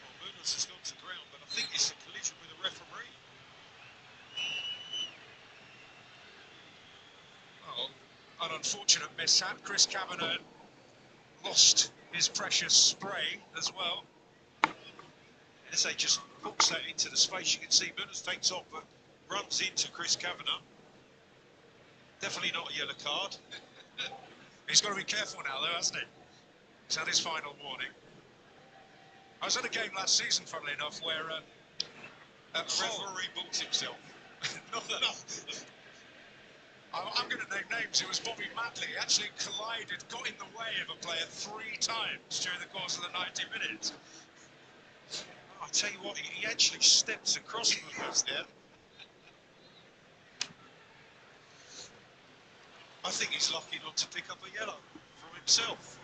Well, Munoz has gone to ground, but I think it's a collision with the referee. Well, an unfortunate mishap. Chris Kavanagh lost his precious spray as well. As they just books that into the space, you can see Munoz takes off, but runs into Chris Kavanagh. Definitely not a yellow card. He's got to be careful now, though, hasn't he? He's had his final warning. I was at a game last season, funnily enough, where The referee books himself. I'm going to name names. It was Bobby Madley. He actually collided, got in the way of a player 3 times during the course of the 90 minutes. Oh, I tell you what, he actually steps across Munoz there. I think he's lucky not to pick up a yellow from himself.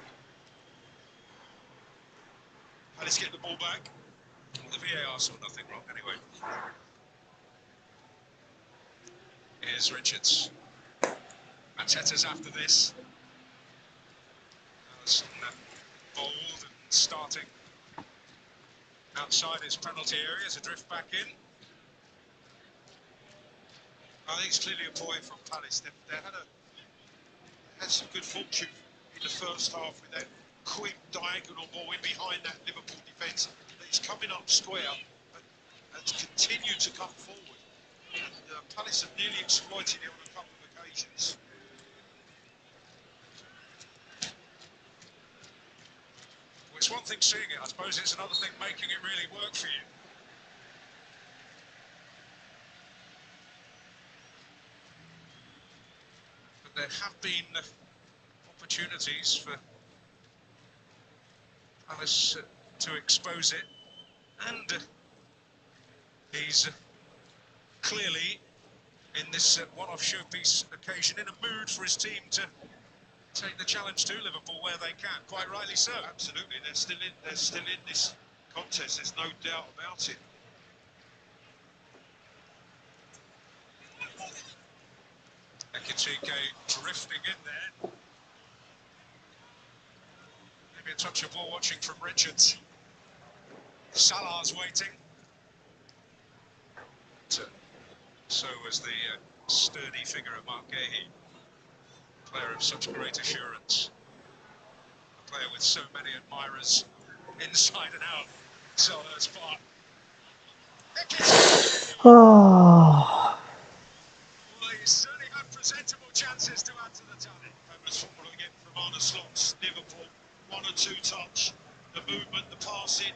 Let's get the ball back. Well, the VAR saw nothing wrong anyway. Here's Richards. Mateta's after this. Allison bold and starting outside his penalty area to drift back in. I think it's clearly a point from Palace. They had some good fortune in the first half with that quick diagonal ball in behind that Liverpool defence. It's coming up square and continued to come forward. And Palace have nearly exploited it on a couple of occasions. Well, it's one thing seeing it, I suppose it's another thing making it really work for you. But there have been opportunities for Palace to expose it, and he's clearly in this one-off showpiece occasion in a mood for his team to take the challenge to Liverpool where they can. Quite rightly so. Absolutely, they're still in this contest. There's no doubt about it. Ekitike drifting in there. Maybe a touch of ball watching from Richards. Salah's waiting. So was the sturdy figure of Mark Gahey, player of such great assurance, a player with so many admirers inside and out Selhurst Park. Oh. Well, he certainly had presentable chances to add to the tally. Fabulous football again from Arne Slot's Liverpool. 1 or 2 touch, the movement, the passing,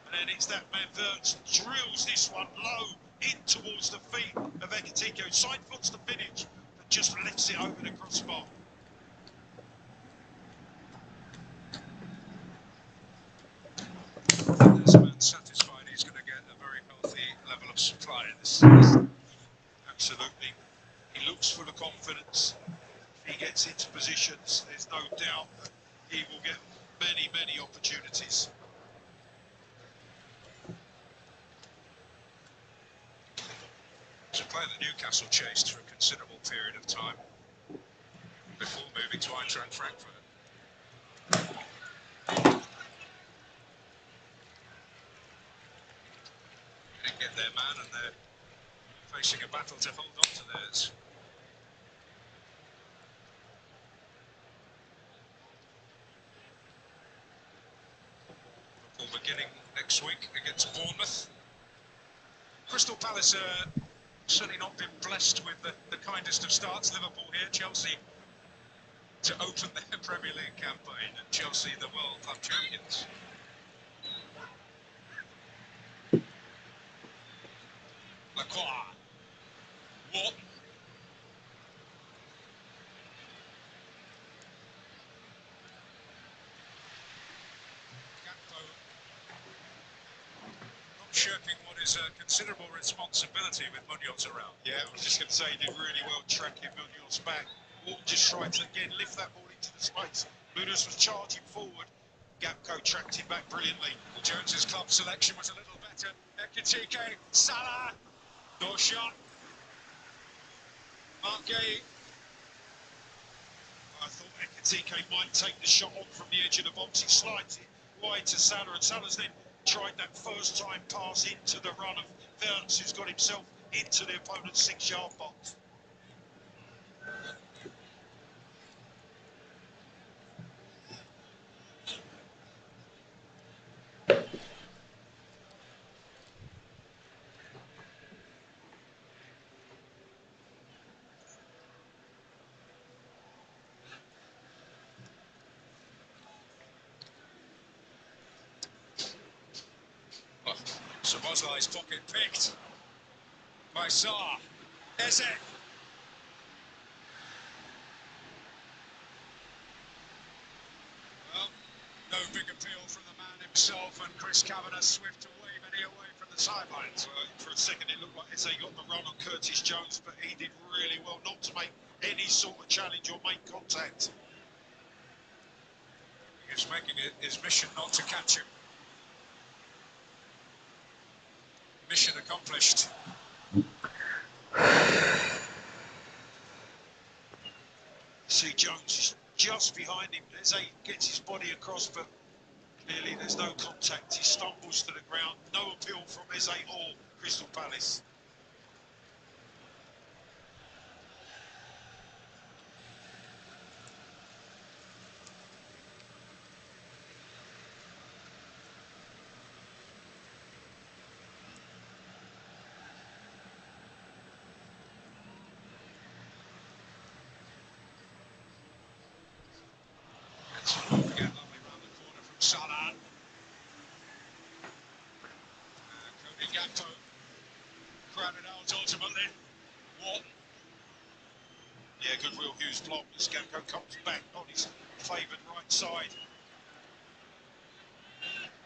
and then it's that man Wirtz drills this one low in towards the feet of Ekitike. Side foots the finish, but just lifts it over the crossbar. There's a man satisfied he's going to get a very healthy level of supply in this season. Absolutely. He looks full of confidence. If he gets into positions, there's no doubt that he will get many, many opportunities. He's a player that Newcastle chased for a considerable period of time before moving to Eintracht Frankfurt. They didn't get their man, and they're facing a battle to hold on to theirs. Liverpool beginning next week against Bournemouth. Crystal Palace certainly not been blessed with the kindest of starts. Liverpool here, Chelsea to open their Premier League campaign, and Chelsea the World Club champions. Lacroix. What? Gakpo not shirking what is a considerable responsibility with Munoz around. Yeah, I was just going to say he did really well tracking Munoz back. Walton just tried to again lift that ball into the space. Munoz was charging forward. Gakpo tracked him back brilliantly. Well, Jones's club selection was a little better. Ekitike, Salah. Your shot. Marquet. I thought Ekatike might take the shot on from the edge of the box. He slides it wide to Salah, and Salah's then tried that first time pass into the run of Valorant, who's got himself into the opponent's 6-yard box. Oh, Szoboszlai's pocket picked by Saar. Eze. Well, no big appeal from the man himself, and Chris Kavanagh swift to wave any away from the sidelines. Well, for a second it looked like Eze got the run on Curtis Jones, but he did really well not to make any sort of challenge or make contact. He's making it his mission not to catch him. Mission accomplished. See, Jones is just behind him. Eze gets his body across, but clearly there's no contact. He stumbles to the ground. No appeal from Eze or Crystal Palace. Don't forget, lovely round the corner from Salah. Cody Gakpo crowded out ultimately. What? Yeah, good Will Hughes block as Gakpo comes back on his favoured right side.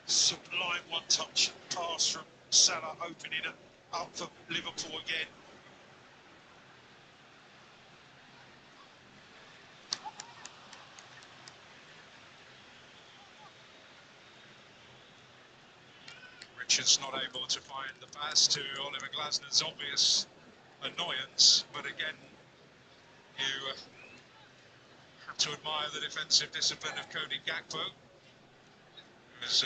Sublime one-touch pass from Salah, opening it up for Liverpool again. Richards not able to find the pass to Oliver Glasner's obvious annoyance, but again, you have to admire the defensive discipline of Cody Gakpo, who's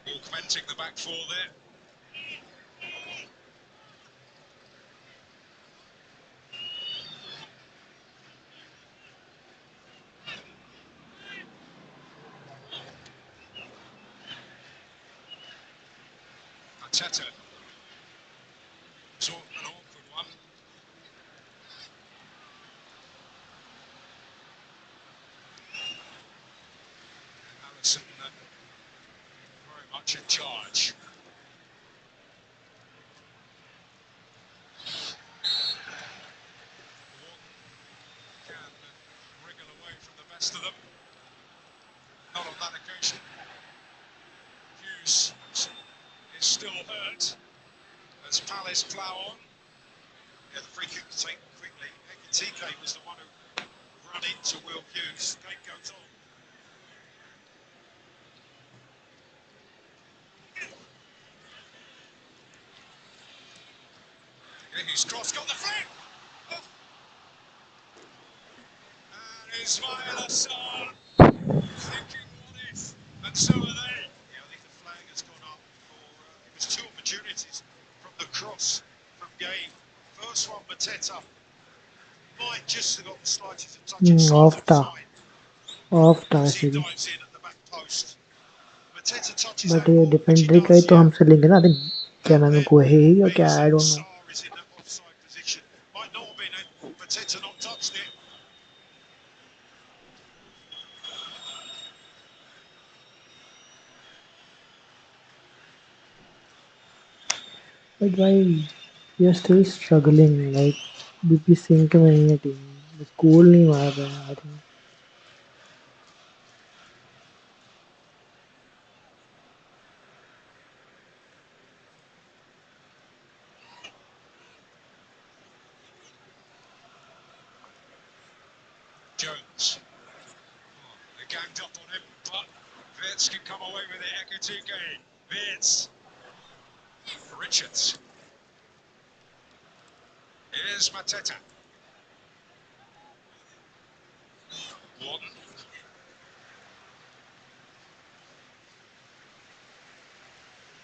augmenting the back four there. Arteta saw an awkward one. Alisson very much in charge. One can wriggle away from the best of them. Not on that occasion. Hughes is still hurt as Palace plough on. Yeah, the free kick was taken quickly. Ekatike was the one who ran into Will Hughes. Game goes on. Hughes cross, got the flick! Oh. And Ismail Assar thinking what if, and so are they. Yeah, I think the flag has gone up for, it was two opportunities from the cross from Gay. First one, Mateta might just have got the slightest of touch inside of that था fine. Of था As he वैसे भी dives in at the back post. Mateta touches but that ये ball, which he defender का ही does, तो yeah. हमसे लेंगे ना आई थिंक क्या Out नाम है there, गोहे ही या क्या आई amazing. Don't know Sarr is in that offside position. Might not have been it. Mateta not touched it. But भाई we are still struggling like बीपी सिंक में ही है टीम स्कूल नहीं मार रहे हैं I think Jones. Oh, they ganged up on him, but Wirtz can come away with it. Ekatike. Wirtz. for Richards. Here's Mateta. Warden.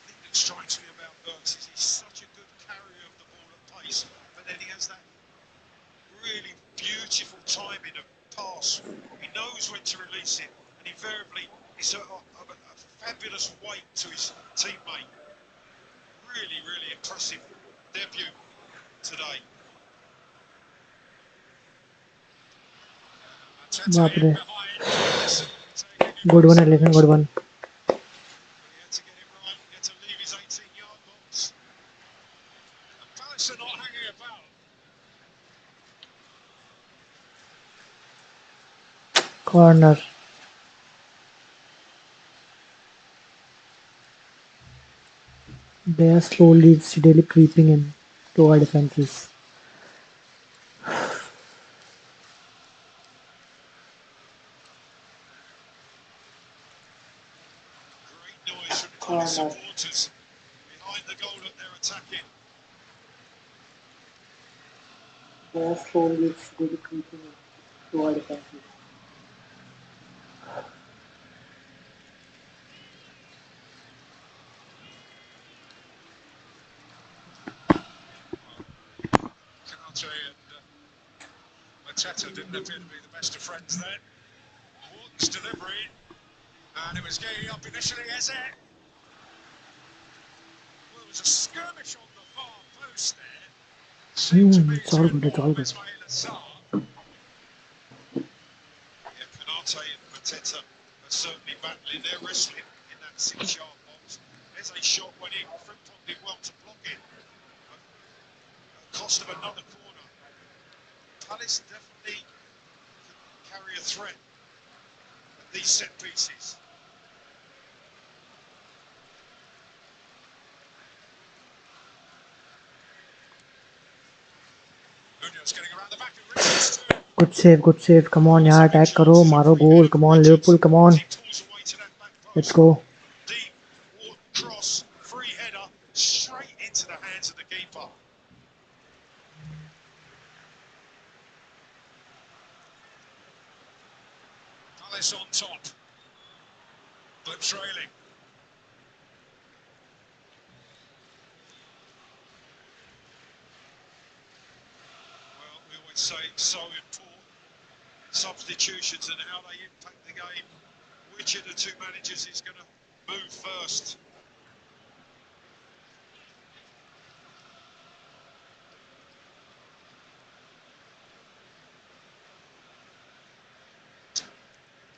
The thing that strikes me about Burks is he's such a good carrier of the ball at pace, but then he has that really beautiful timing of pass. He knows when to release it, and invariably it's a fabulous weight to his teammate. Really, really impressive debut today. Mateta बाप in रे. behind. Allison taking it Good one, inside. Ellison. Good one. But he had to get it right. He had to leave his 18-yard box. And Palace are not hanging about. Corner. They are slowly, steadily creeping in to our defenses. Great noise from Palace Corner. supporters behind the goal that they're attacking. They are slowly, steadily creeping in to our defenses. Canate and Mateta didn't appear to be the best of friends then. Wharton's delivery, and it was getting up initially as it. Well, there was a skirmish on the far post there. Seemed to be It's all to good. It's all involve good. Ismail Assar. Yeah, Canate and Mateta are certainly battling. They're wrestling in that 6-yard box. There's a shot when he Frimpong did well to block it. At cost of another corner. Palace definitely can carry a threat at these set pieces. Munoz getting around the back of Richards too. Good save. Good save. Come on, There's yaar. a big Attack karo. chance of a Maro free goal. header Come for on, Liverpool. Richards Come as on. he pulls away to that back Let's post. go. Deep Wharton cross, free header straight into the hands of the keeper. Palace on top. But trailing. Well, we always say it's so important. Substitutions and how they impact the game. Which of the two managers is going to move first?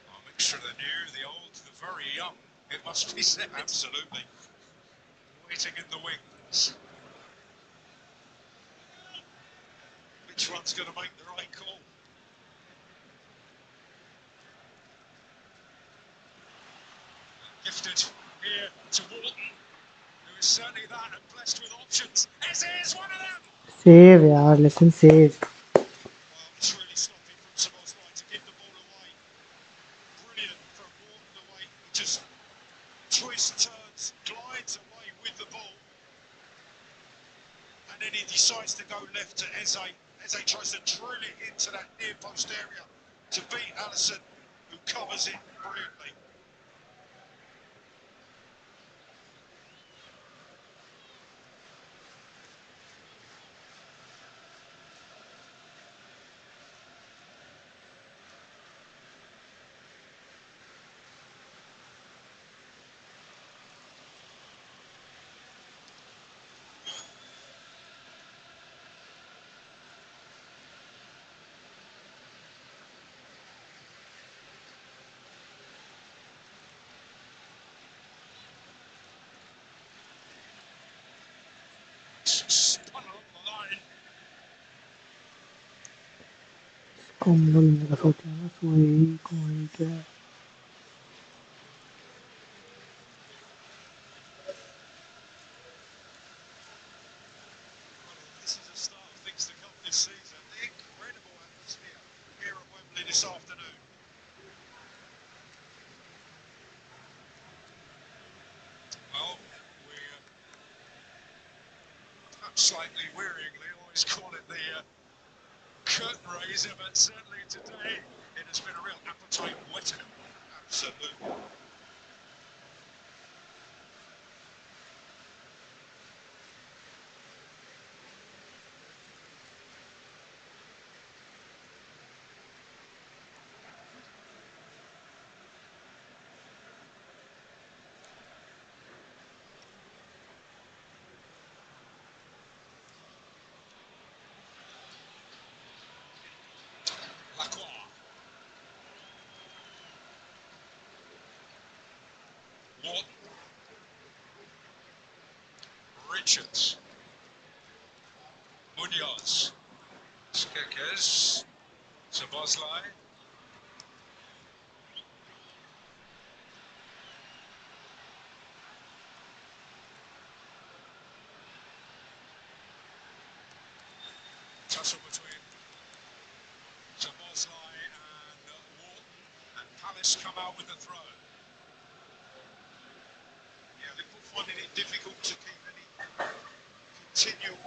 A mixture of the new, the old, the very young, it must be said. Absolutely. Waiting in the wings. Which one's going to make the right call? Gifted here to Wharton, who is certainly that and blessed with options. This is one of them! Save, yaar. Listen, save. Well, it's really sloppy from Szoboszlai to give the ball away. Brilliant from Wharton away. He just twists, turns, glides away with the ball. And then he decides to go left to Eze. Eze tries to drill it into that near post area to beat Allison, who covers it brilliantly. Spun along the line. इसको हम लोग लेने का सोचे हैं ना. सोई कोई क्या. Well, this is the start of things to come this season. Incredible atmosphere here at Wembley this afternoon. Well, we're perhaps slightly wearyingly, always call it the curtain raiser, but certainly today it has been a real appetite wetter. Absolutely. Wharton, Richards, Munoz, Skekes, Szoboszlai, tussle between Szoboszlai and Wharton, and Palace come out with the throw. Yeah, Liverpool finding it difficult to keep any continual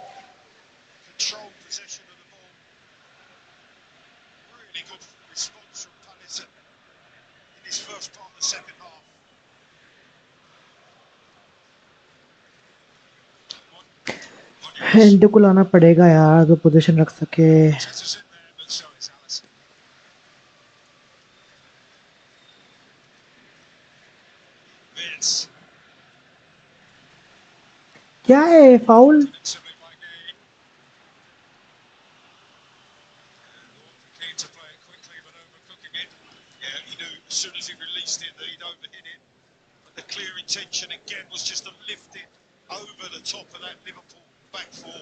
controlled possession of the ball. Really good response from Palace in his first part of the second half. Hand को लाना पड़ेगा यार जो position रख सके. Tetters in there, but so is Allison. Vince. क्या है foul? Convincingly by Gay. And Wharton keen to play it quickly, but overcooking it. Yeah, he knew as soon as he released it that he'd overhit it. But the clear intention again was just to lift it over the top of that Liverpool back four.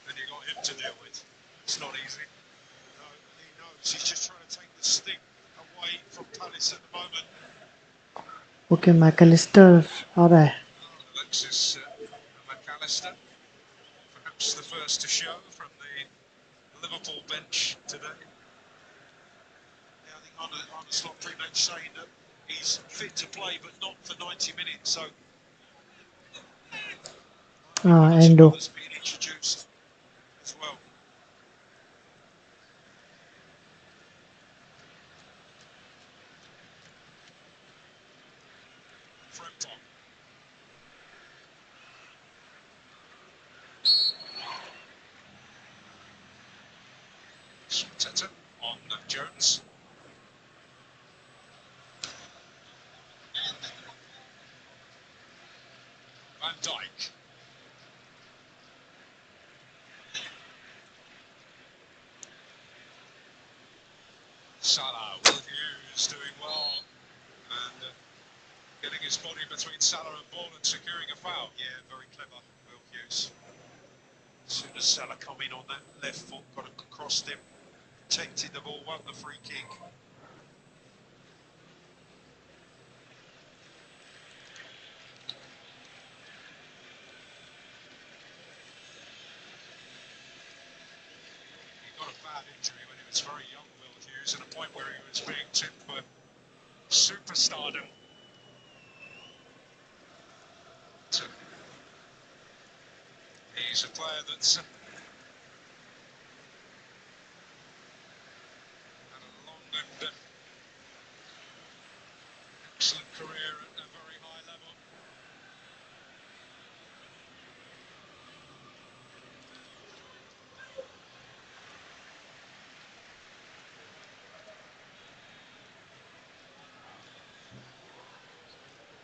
And you got him to deal with. It's not easy. No, he knows. He's just trying to take the sting away from Palace at the moment. Okay Mac Allister आ रहा है. Alexis McAllister, perhaps the first to show from the Liverpool bench today. Yeah, I think Arne Slot pre-match saying that he's fit to play, but not for 90 minutes. So, endo. that's being introduced as well. Frempong. Teta on Jones. Van Dijk. Salah, Will Hughes doing well. And getting his body between Salah and ball and securing a foul. Yeah, very clever, Will Hughes. As soon as Salah come in on that left foot, got across him, protected the ball, won the free kick. He got a bad injury when he was very young, Will Hughes, at a point where he was being tipped for superstardom. So, he's a player that's had a long and excellent career at a very high level.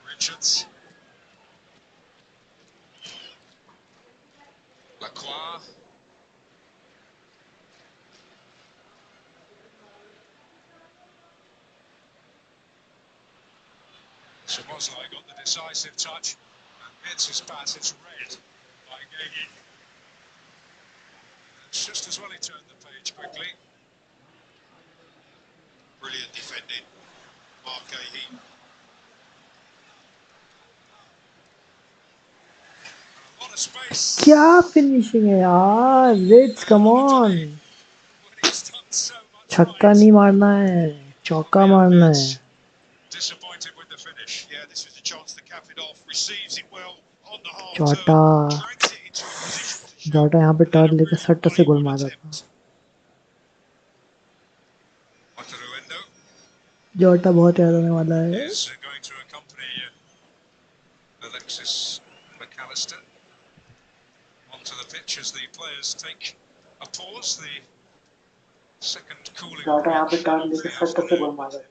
Richards. Lacroix. Szoboszlai got the decisive touch and hits his pass. It's read by Gay. It's just as well he turned the page quickly. Brilliant defending, Mark Gay. A lot of space. क्या finishing है यार. Let's come on. When he's done so much छक्का right. नहीं मारना है. चौका मारना है. Disappointed with the finish. Yeah, this was a chance to cap it off. Receives it well on the half Chowta turn. Drags it into a position to shoot. जॉटा यहाँ पे And a turn लेके really सट्ट से गोल Bollywood मारा था. attempt. Wataru जॉटा बहुत याद आने वाला है. is going to accompany Alexis McAllister onto the pitch as the players take a pause. The second cooling जॉटा यहाँ पे break टर्न of लेके the सट्ट से गोल afternoon. मारा.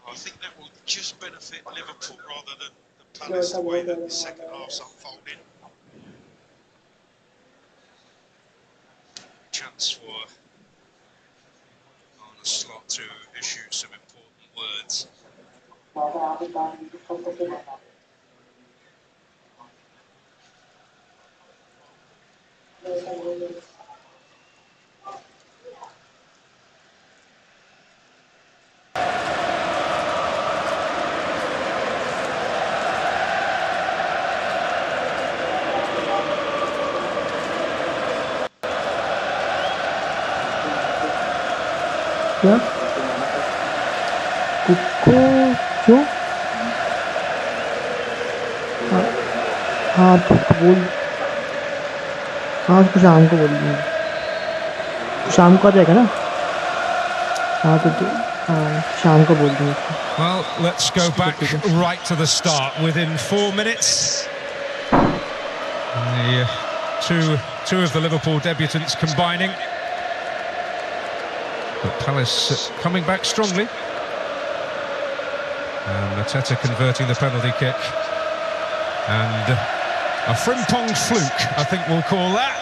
I think that will just benefit Liverpool rather than Palace, जॉटा the way बहुत that याद the आने second वाला है. half's unfolding. Chance for Arne Slot to issue some important words. जॉटा यहाँ पे टर्न लेके सट्ट से गोल मारा. क्या कुको क्यों? हाँ हाँ तो बोल. हाँ उसको शाम को बोल दूँगा. शाम को आ जाएगा ना. हाँ तो हाँ शाम को बोल दूँगा उसको. Well, let's go back right to the start. Within 4 minutes, the two of the Liverpool debutants combining. But Palace coming back strongly. And Mateta converting the penalty kick. And a Frimpong fluke, I think we'll call that.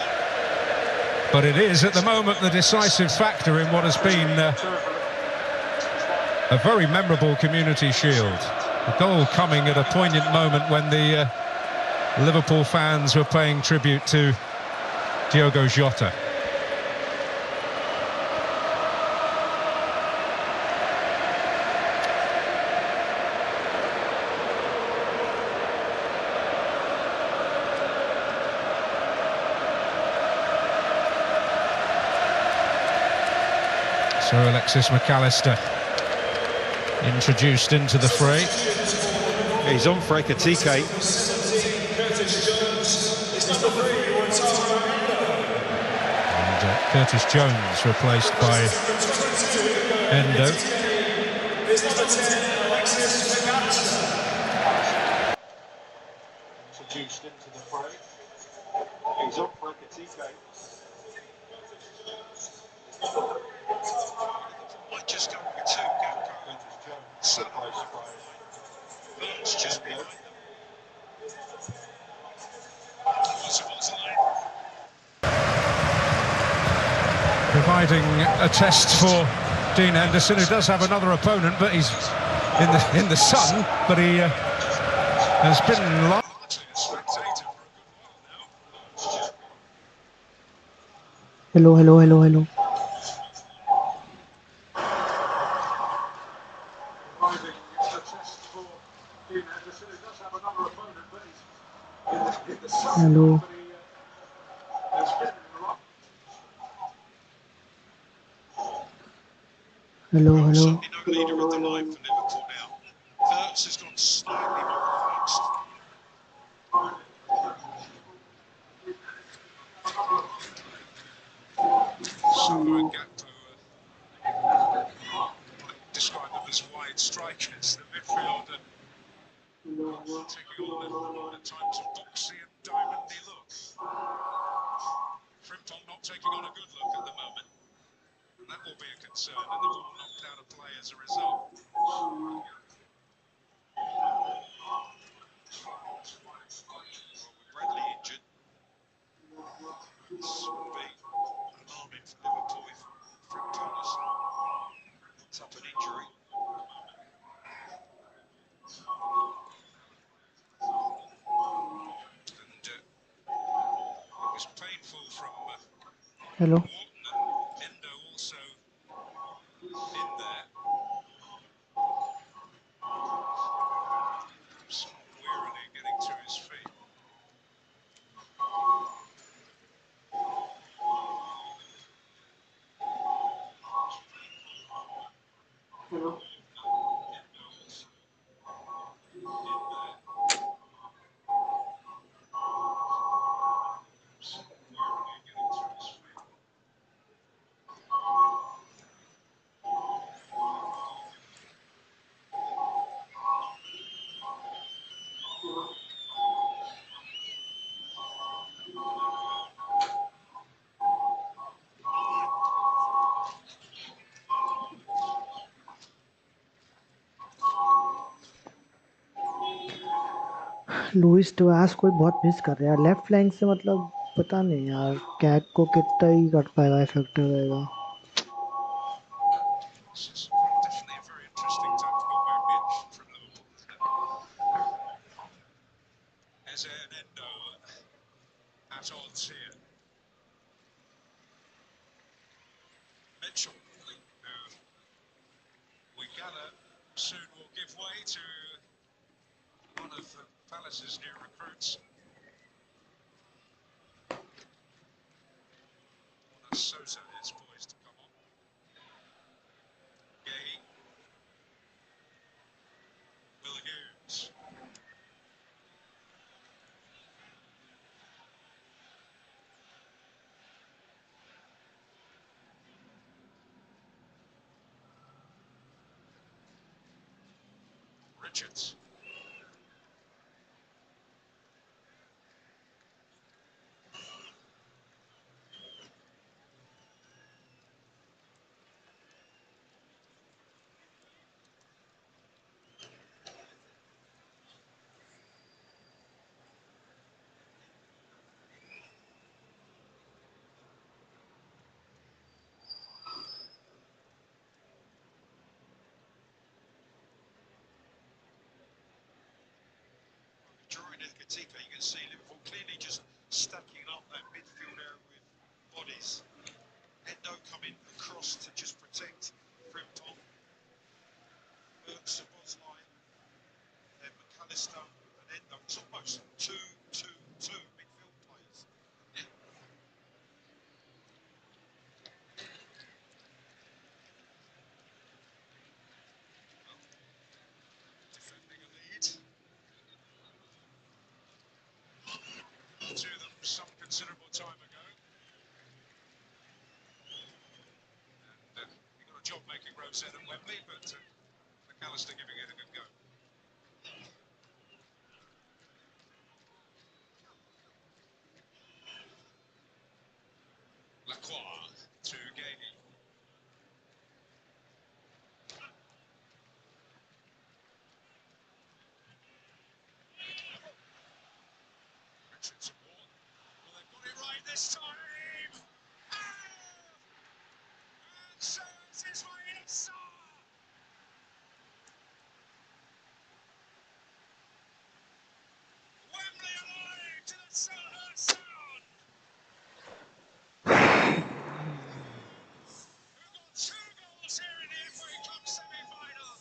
But it is, at the moment, the decisive factor in what has been a very memorable Community Shield. The goal coming at a poignant moment when the Liverpool fans were paying tribute to Diogo Jota. So Alexis McAllister introduced into the fray. He's on for Ekatike. And Curtis Jones replaced by Endo. Introduced into the fray. He's on for Ekatike. Might just go with two, Gakpo and Salah on the line. Burns just behind them. Providing a test for Dean Henderson, who does have another opponent, but he's in the sun. But he has been Largely a spectator for a good while now. Hello, hello, hello, hello. Providing a test for Dean Henderson. He does have another opponent, but he's in the sun. Hello. But he has been Hello, Well, hello. certainly no leader of the line for Liverpool now. Verts has gone slightly more relaxed. Salah and Gakpo might describe them as wide strikers. The midfield and taking on at times a boxy and diamondy look. Frimpong not taking on a good look at the moment. And that will be a concern, and the ball knocked out of play as a result. Well, with Bradley injured, this would be alarming for Liverpool if Frimpong has picked up an injury. And it was painful from Hello. Morton and Endo also in there. Somewhat wearily getting to his feet. Luis Diaz को बहुत miss कर रहे हैं यार left flank से मतलब पता नहीं यार कैक को कितना ही कर पाएगा इफेक्टिव रहेगा This is definitely a very interesting tactical move from Liverpool, isn't it? There's an endo at odds here. Mitchell, who we gather soon will give way to one of Palace's new recruits. Sosa is poised to come on. Gay. Will Hughes. Richards. Drawing in Katika, you can see Liverpool clearly just stacking up that midfield area with bodies. Endo coming across to just protect Frimpong. Burks and Bosley. Then McAllister and Endo. It's almost 2-2-2 midfield players. Defending a lead. To them some considerable time ago. And he got a job making Rosette at Wembley, but McAllister giving it a good go. Lacroix to Gay. Richards and Ward. Well, they've got it right this time. Oh! And shows his way in star. Wembley alive to the Selhurst sound. Who got 2 goals here in the FA Cup semi-final.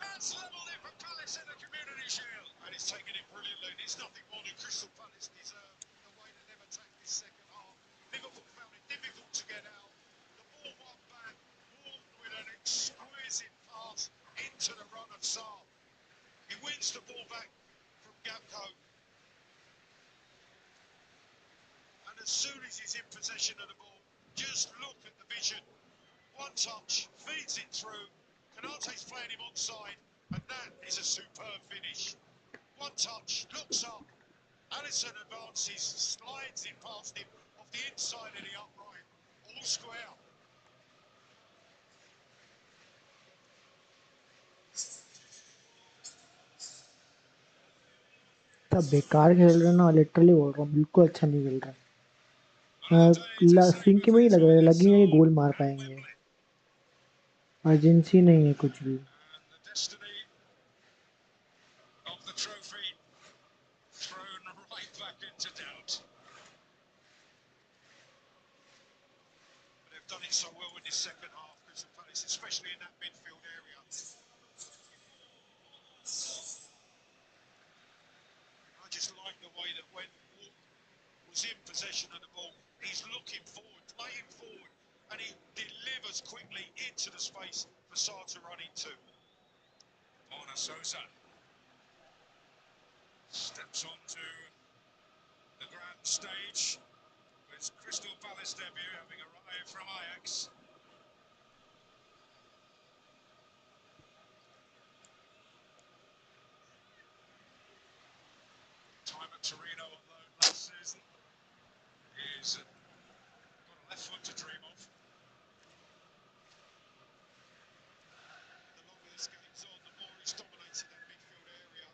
Has levelled it for Palace in the Community Shield. And he's taken it brilliantly. It's nothing more than Crystal Palace deserved the way that they've attacked this second half. Liverpool found it difficult to get out. The ball won back. Morton with an exquisite pass into the run of Saar. He wins the ball back from Gapco. And as soon as he's in possession of the ball, just look at the vision. One touch, feeds it through. Canate's playing him onside, and that is a superb finish. One touch, looks up. Alisson advances, slides it past him off the inside of the upright. All square. तब बेकार खेल रहे हैं ना literally बोल रहा हूँ बिल्कुल अच्छा नहीं खेल रहा सिंक में ही लग रहा है लगी नहीं गोल मार पाएंगे अर्जेंसी नहीं है कुछ भी Of the trophy thrown right back into doubt. But they've done it so well in this second half, Crystal Palace, especially in that midfield area. I just like the way that when Walton was in possession of the ball, he's looking forward, playing forward, and he delivers quickly into the space for Saar to run into. Mona Sosa steps onto the grand stage with Crystal Palace debut having arrived from Ajax. Time at Torino on loan last season. He's got a left foot to dream of. The longer this game's on, the more he's dominated that midfield area.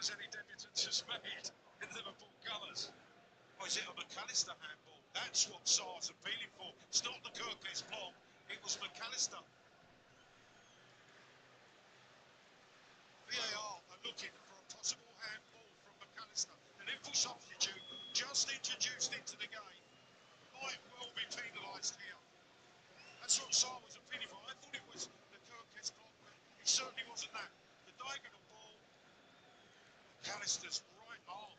as any debutant has made in Liverpool colours. Or is it a McAllister handball? That's what Sar's appealing for. It's not the Kirkes block, it was McAllister. VAR are looking for a possible handball from McAllister. An infant substitute just introduced into the game might well be penalised here. That's what Sar was appealing for. I thought it was the Kirkes block, but it certainly wasn't that. The diagonal ball, McAllister's right arm.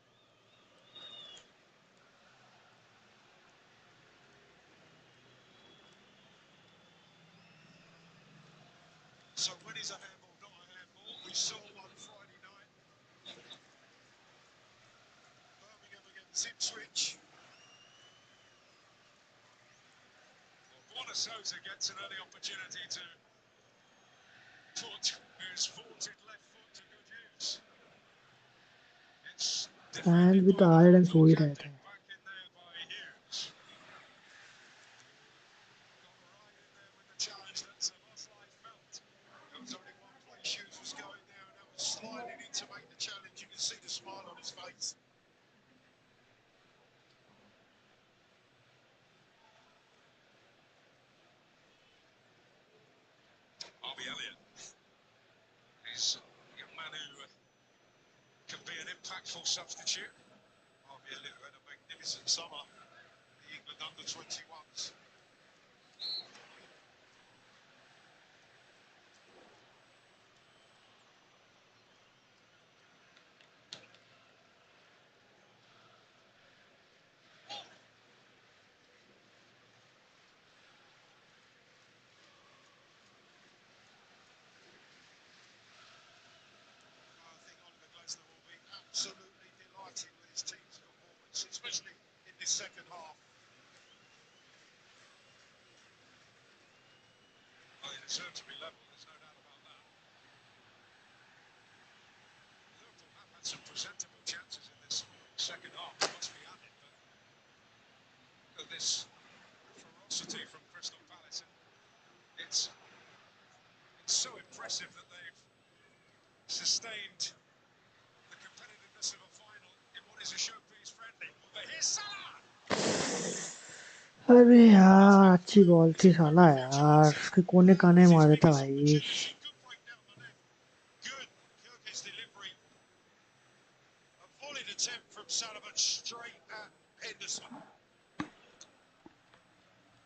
So when is a handball not a handball? We saw one Friday night. Birmingham against Ipswich. Well, Sousa gets an early opportunity to put his vaunted left foot to good use. It's fans defended भी तो by uh the रहे सो Liverpool ही रहे captain, थे. back in there by Hughes. Got right in there with the challenge that Szoboszlai felt. There was only one place Hughes was going there, and that was sliding in to make the challenge. You can see the smile on his face. Harvey Elliott. He's a young man who can be an impactful substitute. Harvey Elliott had a magnificent summer. The England under-21s. I think Oliver Glasner will be absolutely delighted with his team's performance, especially in this second half. Well, they deserve to be level, there's no doubt about that. Liverpool have had some presentable chances in this second half, it must be added, but look at this ferocity from Crystal Palace, and it's so impressive that they've sustained the competitiveness of a final in what is a showpiece friendly. But here's Salah! अरे यार अच्छी ball थी साला यार उसके कोने काने मार देता भाई. Good breakdown the left. Good Kirkes delivery. A volleyed attempt from Sullivan straight at Henderson.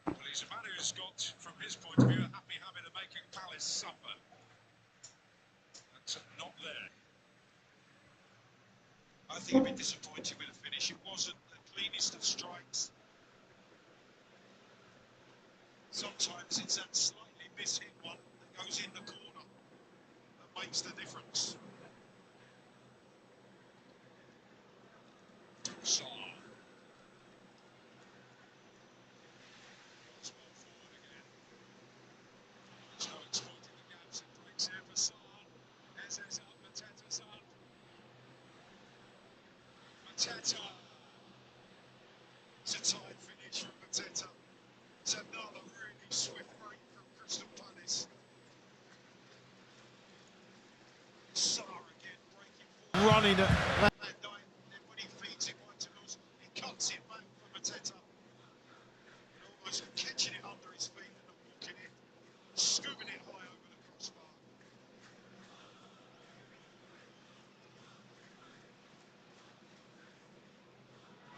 Well, he's a man who's got, from his point of view, a happy habit of making Palace suffer. That's not there. I think a bit disappointed with the finish. It wasn't the cleanest of strikes. Sometimes it's that slightly mishit one that goes in the corner that makes the difference. Saar. Goes well forward again. There's no exploiting the gaps and breaks here for Saar. Eze's up, Mateta's up. Mateta. It's a tight finish from Mateta. It's another really swift break from Crystal Palace. Saar again breaking forward. Running at Van Dijk, then when he feeds it right to Lewis, he cuts it back for Mateta. And almost catching it under his feet and walking it, scooping it high over the crossbar.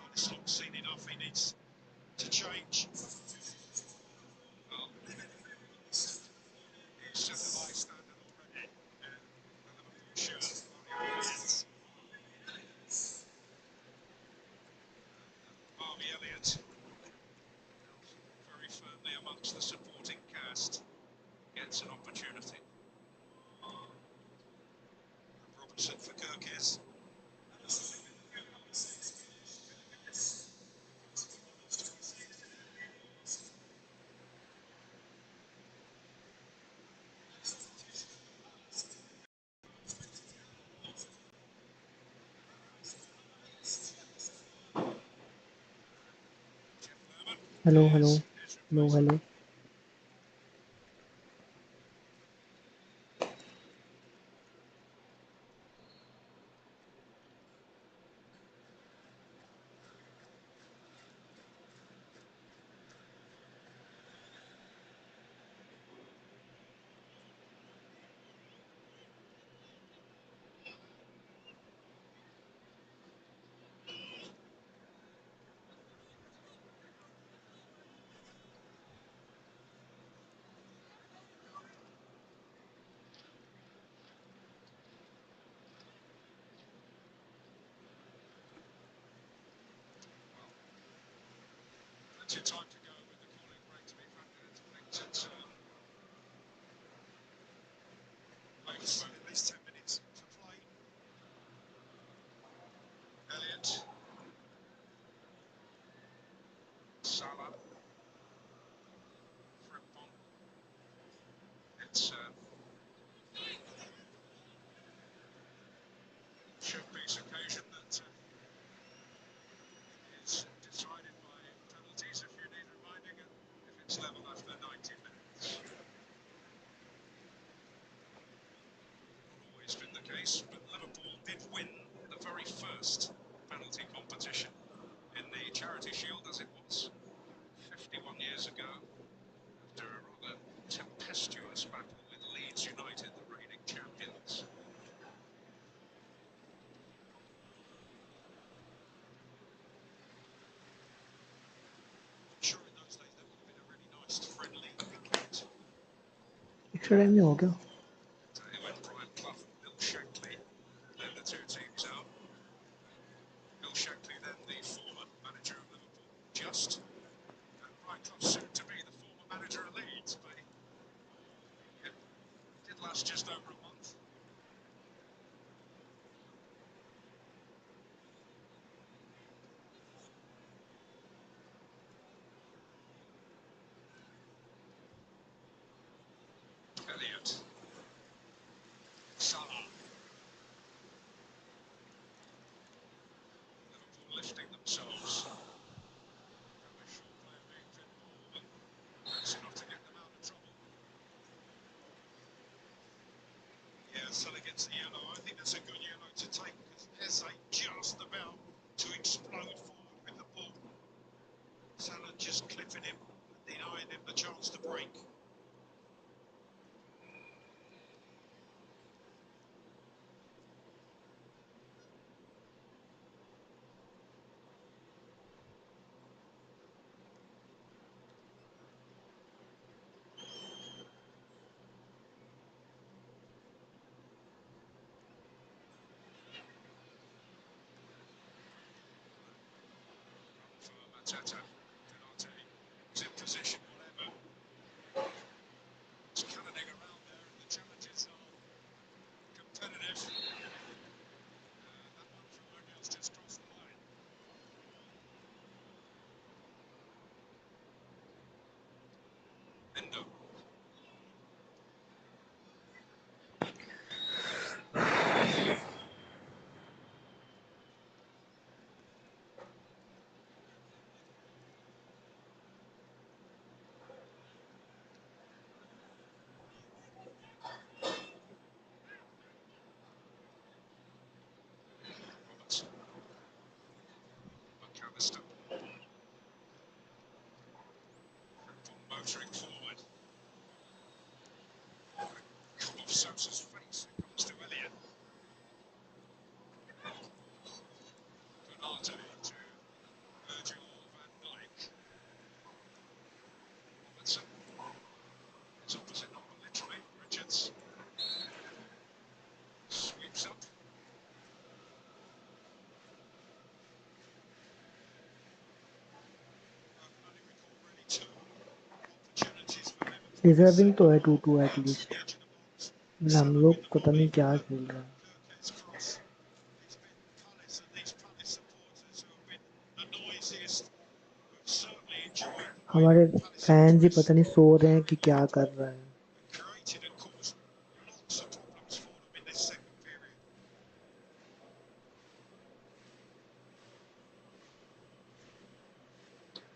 Oh, this looks seen enough. He needs to change. Well, he's set a high standard already. And the Liverpool shirt, Mario Elliott. Harvey Elliott held very firmly amongst the supporting cast. Gets an opportunity. Robinson for Kirkes. Jeff Lerman hello hello is his hello replacement. Hello. limited time to go with the cooling break to be factored into things. It's At least 10 minutes to play. Elliott, Salah, Frimpong. It's showpiece occasion that is decided by penalties if you need reminding, and if it's level after 90 minutes. Not always been the case, but Liverpool did win the very first penalty competition in the Charity Shield, as it was 51 years ago, after a rather tempestuous battle with Leeds United, the reigning champions. I'm sure in those days that would have been a really nice, friendly wicket. Extra time नहीं हो क्या? When Brian Clough and Bill Shankly led the two teams out. Bill Shankly, then the former manager of Liverpool, and Brian Clough soon to be the former manager of Leeds, but it did last just over a month. Elliott, Salah, Liverpool lifting themselves from a short player being pinned ball, but that's enough to get them out of trouble. Yeah, Salah gets the yellow. I think that's a good yellow to take because Eze just about to explode forward with the ball. Salah just clipping him, denying him the chance to break. For Mateta, Canate was in position, whatever. It's cannoning around there, and the challenges are competitive. That one from O'Neill's just crossed the line. Endo. Robertson. McAllister. Frimpong motoring forward. Come off Sosa's face. It comes to Elliott. Canate to Virgil van Dijk. Robertson. His opposite number, literally. Richards. Sweeps up. I can only recall really two opportunities for Liverpool. Deserving तो है 2-2 at least. The edge of the box. हम Salah लोग with the पता नहीं volley क्या from खेल रहे हैं. Kirk's cross. It's been Palace and these Palace supporters who have been the noisiest, who have certainly enjoyed the way हमारे that Palace have fans ही पता dressed नहीं सो रहे हैं very कि क्या loud कर रहे हैं. and created and caused lots of problems for them in this second period.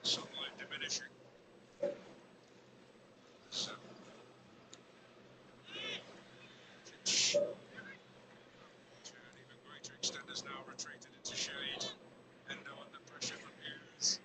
Sunlight diminishing. So, Pitch. To an even greater extent has now retreated into shade. Endo under pressure from Hughes.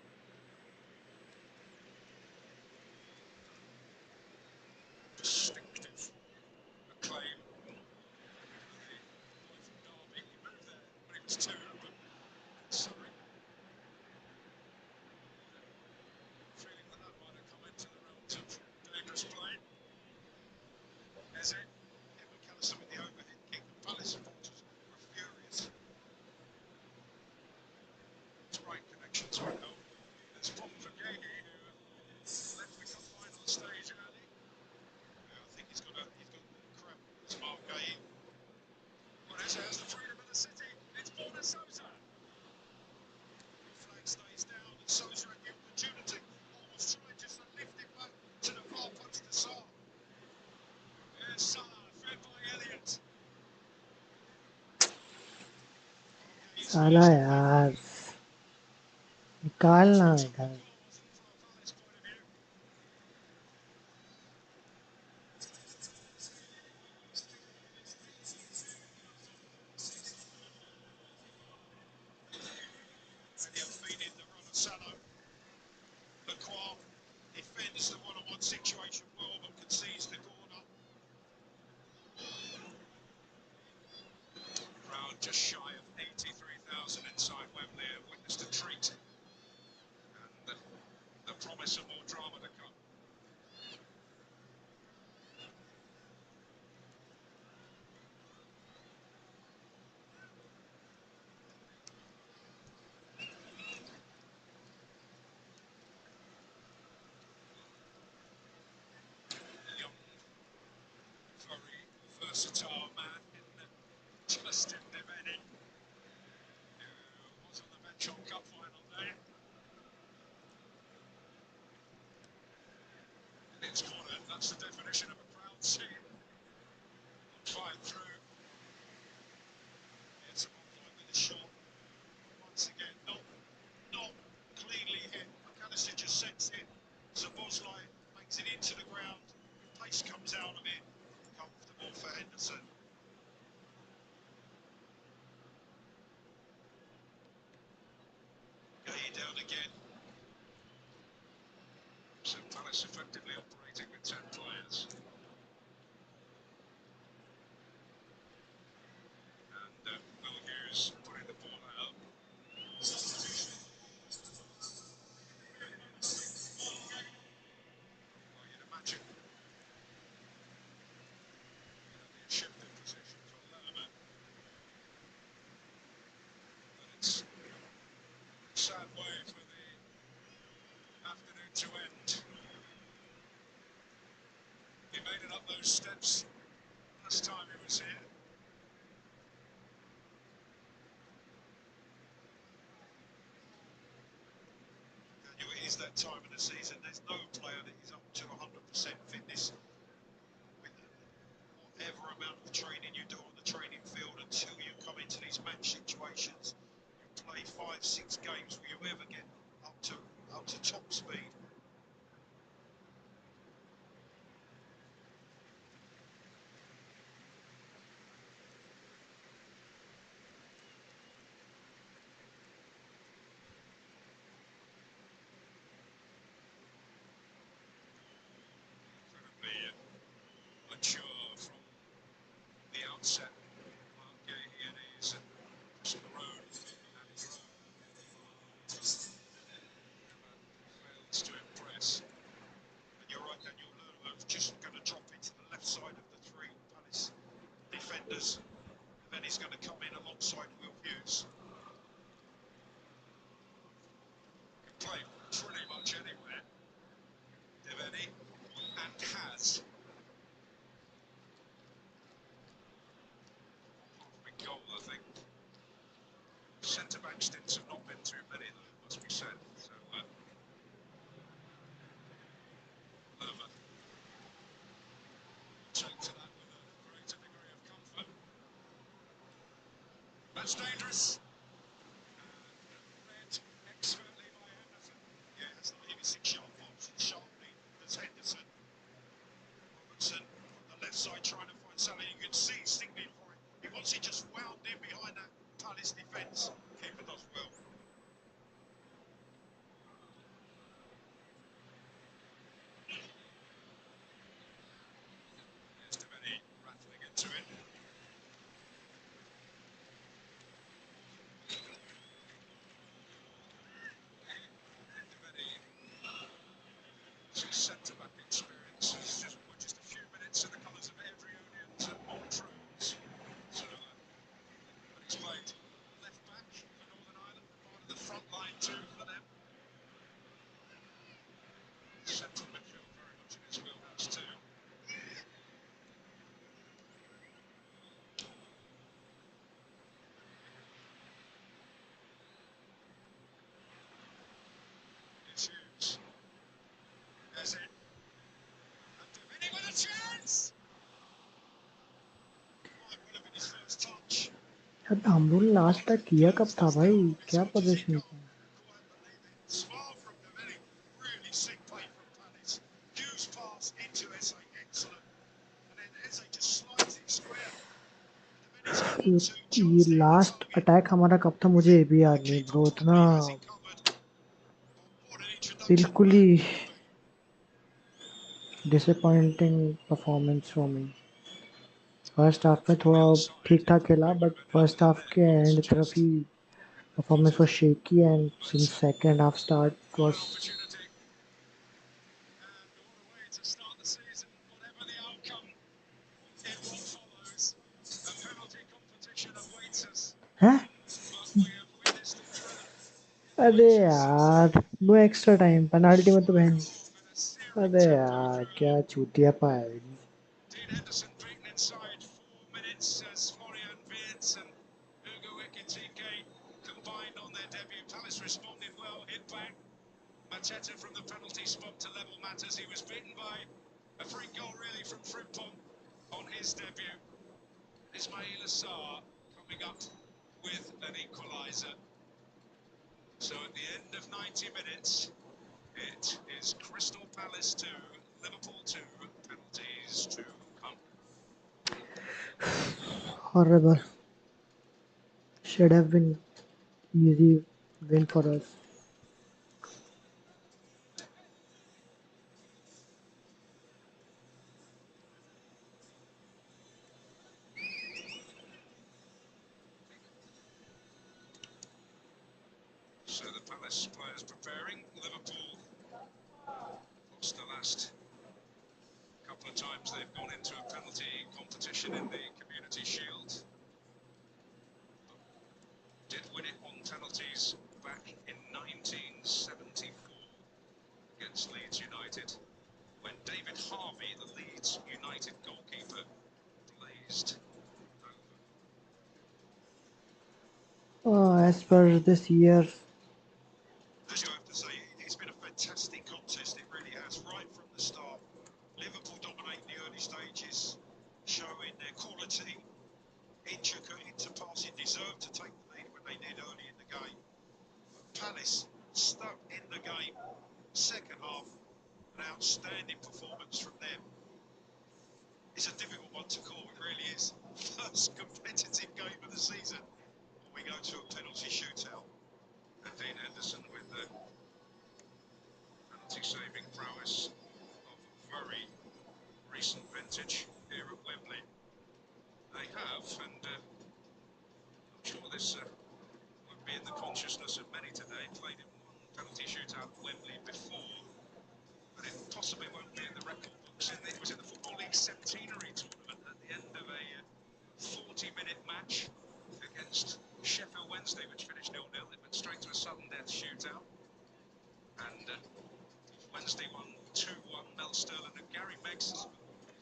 साला यार निकालना इधर. Defends the one-on-one situation well, but concedes the corner. Crowd just shy of 83,000 inside Wembley have witnessed a treat, and the promise of more drama to come. Young, very versatile man in Justin Deveni, who was on the bench on cup final day. And it's cornered. That's the definition of a crowd scene. Fight through. It's a fight with a shot. Once again, not cleanly hit. McAllister just sets it. Szoboszlai makes it into the ground. Pace comes out of it. Comfortable for Henderson. Gay down again. So Palace effectively operating with 10 players. And Will Hughes putting the ball out. Well, you'd imagine the shifted position for Lerma. But it's a sad way for the afternoon to end. He made it up those steps last time he was here. It is that time of the season. There's no player that is up to 100% fitness with whatever amount of training you do on the training field until you come into these match situations. You play 5-6 games, will you ever get up to top speed? Mature from the outset. Mark Gahey and he's just grown and grown. Never fails to impress. And you're right, Daniel Lerner's just going to drop it to the left side of the three Palace defenders. And then he's going to come in alongside Will Hughes. Can play pretty much anywhere. Deveni, and has. Big goal, I think. Centre-back stints have not been too many, though, it must be said. So, Lerma take to that with a greater degree of comfort. That's dangerous. And read expertly by Henderson. Yeah, it's not even 6-yard box. It's sharply. There's Henderson. Robertson on the left side trying to find something. You can see he's signaling for it. He wants it just wound in behind that Palace defence. Keeper does well. There's Deveni rattling into it. Deveni, his centre-back experience is just a few minutes in the colours of every Unions and Montrose. So, but he's played left back for Northern Ireland, part of the front line too for them. Central midfield very much in his wheelhouse too. It's Hughes. There's it. And Deveni with a chance! Might well have been his first touch. अब हम लोग last तक किया कब था भाई, क्या position था? Smart from Dominic, really sick play from Palace. Hughes pass into Eze, excellent. And then Eze just slides it square. Dominic's got one-two ये chance there on last target. Attack हमारा कब था मुझे ये भी याद नहीं Keeper ब्रो, couldn't इतना leave as he covered. What an introduction बिल्कुल that he will be. Disappointing performance for me. First half में थोड़ा Well side ठीक ठाक खेला, could but have ended up first one half there. के Goal and तरफ suggests. He performance was shaky and since But second half start got was an opportunity. And what a way to start the season, whatever the outcome. In what follows, a penalty competition awaits us, हैं? but we have witnessed a thriller, अरे which is यार no extra time, penalty में तो short बहन। form and a searing अरे tempo यार throughout. क्या चूतिया पाया। Dean Henderson beaten inside 4 minutes as Florian Wirtz and Hugo Ekitike combined on their debut. Palace responded well, hit back. Mateta from the penalty spot to level matters. He was beaten by a free goal really from Frimpong on his debut. Ismail Assar coming up with an equaliser. So at the end of 90 minutes, it is Crystal Palace 2, Liverpool 2, penalties to come. Horrible. Should have been easy win for us. So the Palace players preparing. Liverpool lost the last couple of times they've gone into a penalty competition in the Community Shield. Did win it on penalties back in 1974 against Leeds United, when David Harvey, the Leeds United goalkeeper, blazed over. As per this year, As you have to say, it's been a fantastic contest, it really has, right from the start. Liverpool dominating the early stages, showing their quality, intricate into passing, deserved to take the lead when they did early in the game. Palace stuck in the game, second half, an outstanding performance from them. It's a difficult one to call, it really is. First competitive game of the season, and we go to a penalty shootout. And Dean Henderson with the penalty saving prowess of very recent vintage here at Wembley. They have, and I'm sure this would be in the consciousness of many today, played in one penalty shootout at Wembley before, but it possibly won't be in the record books. It was in the Football League Centenary tournament at the end of a 40-minute match against Sheffield Wednesday, which finished 0-0. It went straight to a sudden death shootout, and Wednesday won 2-1. Mel Sterling and Gary Megson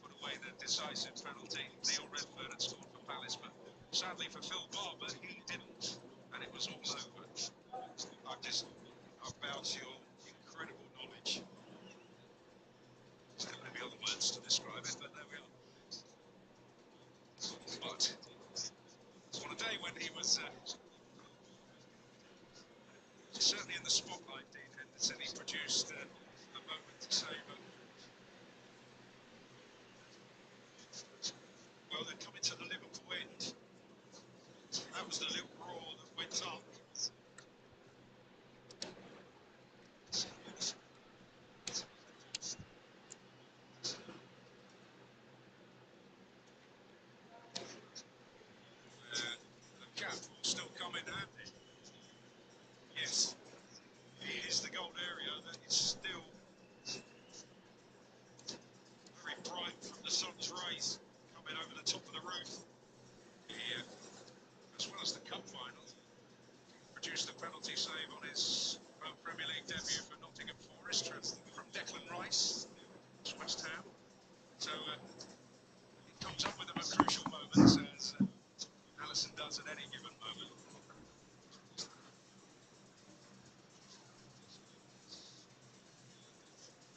put away the decisive penalty. Neil Redfern had scored for Palace, but sadly for Phil Barber, he didn't, and it was all over. I bow to your incredible knowledge. There's not going to be other words to describe it, but there we are. But on a day when he was certainly in the spotlight, Dean Henderson, he produced a moment to savour. Well, they're coming to the Liverpool end. That was the little roar that went up. The cap will still come in handy. Yes, it is the gold area that is still very bright from the sun's rays coming over the top of the roof here, as well as the cup final. Produced a penalty save on his Premier League debut for Nottingham Forest from Declan Rice, West Ham. So it comes up with them at crucial moments, as Alisson does at any given moment.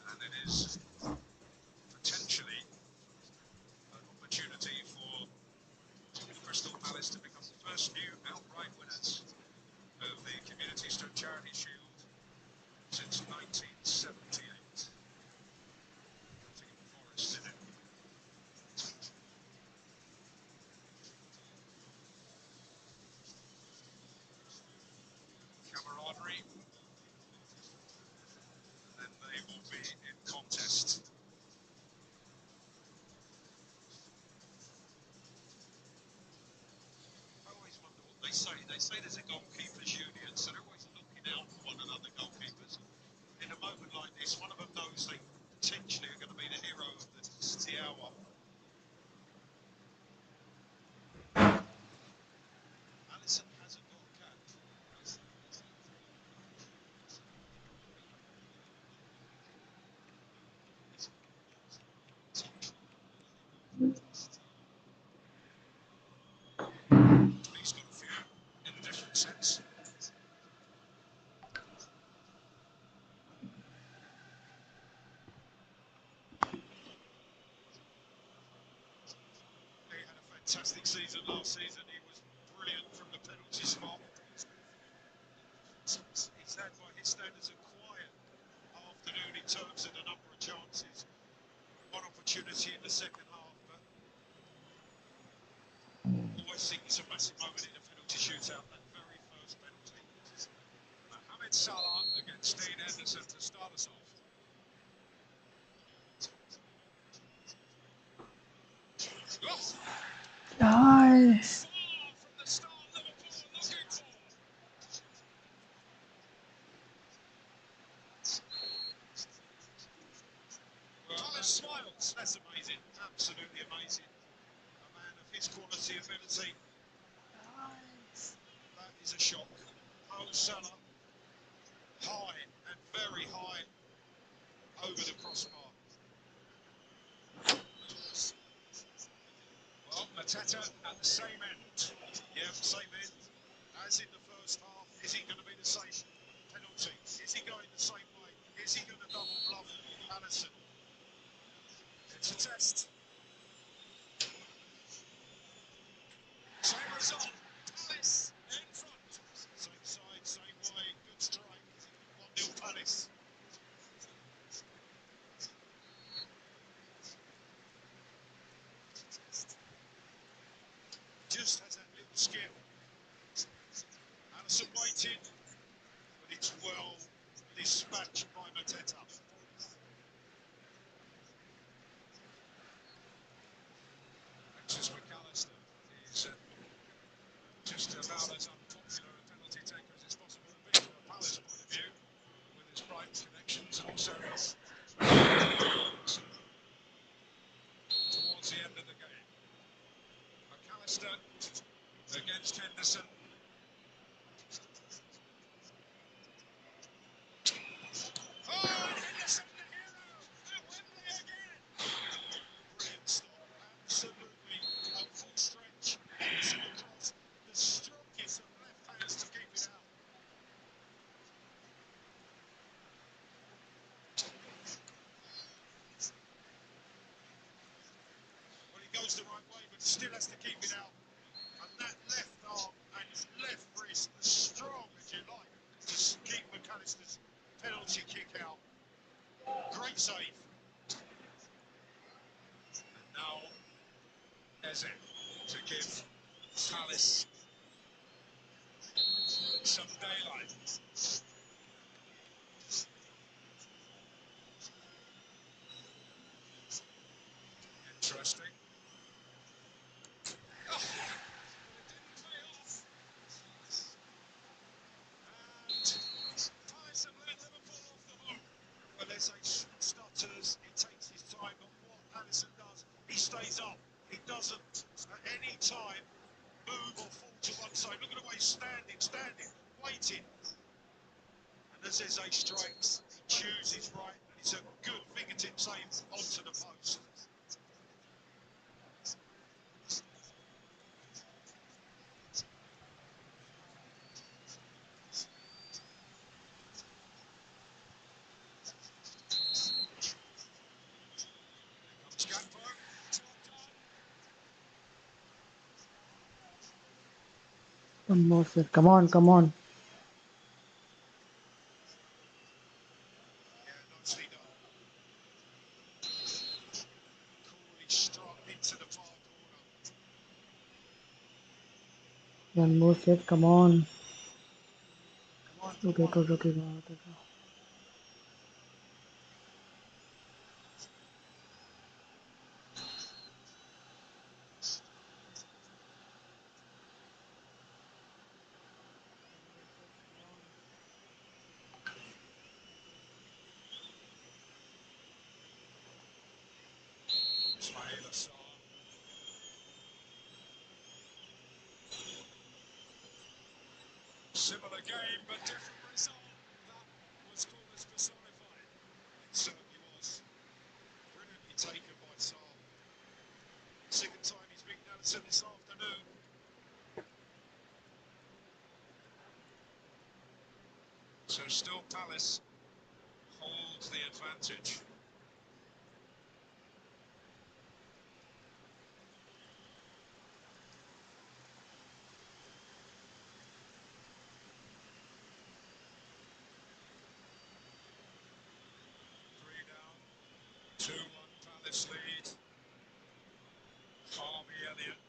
And it is potentially an opportunity for Crystal Palace to become the first new say there's a goalkeepers union, so they're always looking out for one another, goalkeepers. In a moment like this, one of them knows they potentially are going to be the hero of the hour. Alisson hasn't got a cap. He's got a few in a different sense. He had a fantastic season last season. He was brilliant from the penalty spot. He's had, by his standards, a quiet afternoon in terms of the number of chances. One opportunity in the second half, but always think it's a massive moment in a penalty shootout, that very first penalty. Mohamed Salah against Dean Henderson to start us off. Nice. From the start, Liverpool looking for. Palace smiles. That's amazing. Absolutely amazing. A man of his quality, ability. That is a shock. Mo Salah, high and very high over the crossbar. Well, Mateta at the same end. Yeah, same end as in the first half. Is he going to be the same penalty? Is he going the same way? Is he going to double bluff Alisson? It's a test. Same result. Palace in front. Same side, same way. Good strike. 1-0 Palace. Just has that little skill. Alisson waiting, but it's well dispatched by Mateta. Alexis McAllister is just about as unpopular a penalty taker as it's possible to be from a Palace point of view, with his Brighton connections and also towards the end of the game. McAllister against Henderson. Oh, Henderson the hero at Wembley again. Brilliant stop, absolutely at full stretch. Henderson across, the strongest of left hands to keep it out. Well, he goes the right way, but still has to keep it out. And that left arm and his left wrist, as strong as you like, to keep McAllister's penalty kick out. Great save. And now, Eze to give Palace some daylight. Interesting. Oh, but it didn't pay off. And Palace have let Liverpool off the hook. Well, they say stutters, he takes his time, but what Alisson does, he stays up. He doesn't at any time move or fall to one side. Look at the way he's standing, waiting. And as Eze strikes, he chooses right, and it's a good fingertip save onto the post. Comes Gakpo. One more set. Come on, come on. Yeah, nicely done. Coolly struck into the far corner. One more set. Come on. रुकेगा रुकेगा रुकेगा. Similar game, but different result. That was almost personified. It certainly was. Brilliantly taken by Saar. Second time he's beaten Allison this afternoon. So still Palace holds the advantage. Three down, 2-1 Palace lead. Harvey Elliott.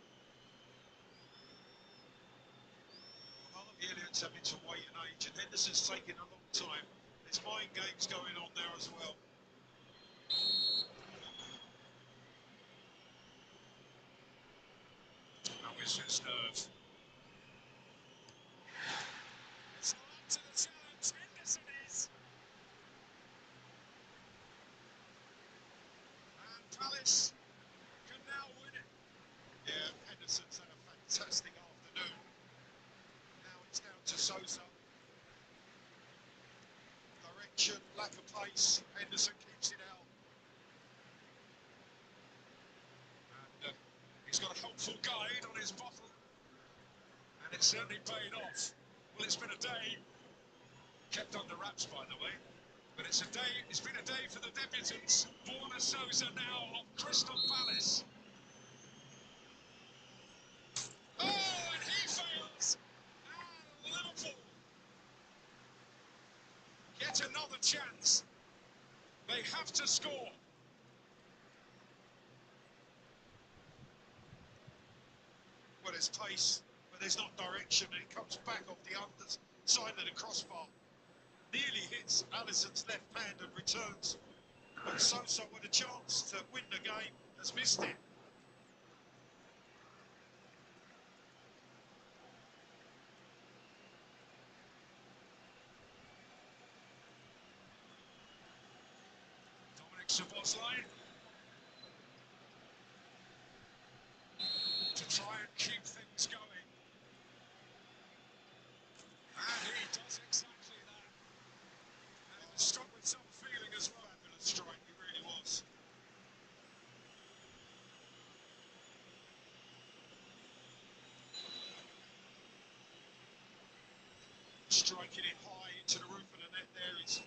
Well, Harvey Elliott's having to wait an age, and Henderson's taking a long time. There's mind games going on there as well. How is his nerve? It's not up to the challenge. Henderson is. And Palace can now win it. Yeah, Henderson's had a fantastic afternoon. Now it's down to Sosa. Direction, lack of pace. Henderson keeps it out. And he's got a helpful guide on his bottle. And it certainly paid off. Well, it's been a day, kept under wraps by the way, but it's been a day for the debutants. Borna Sosa now of Crystal Palace. Oh, and he fails! And Liverpool get another chance. They have to score. Well, there's pace, but there's not direction, and it comes back off the underside of the crossbar. Nearly hits Alisson's left hand and returns. But Sosa with a chance to win the game has missed it. Dominic Szoboszlai to try and keep things going. And he does exactly that. And he was struck with some feeling as well. Fabulous strike, he really was. Striking it high into the roof of the net there is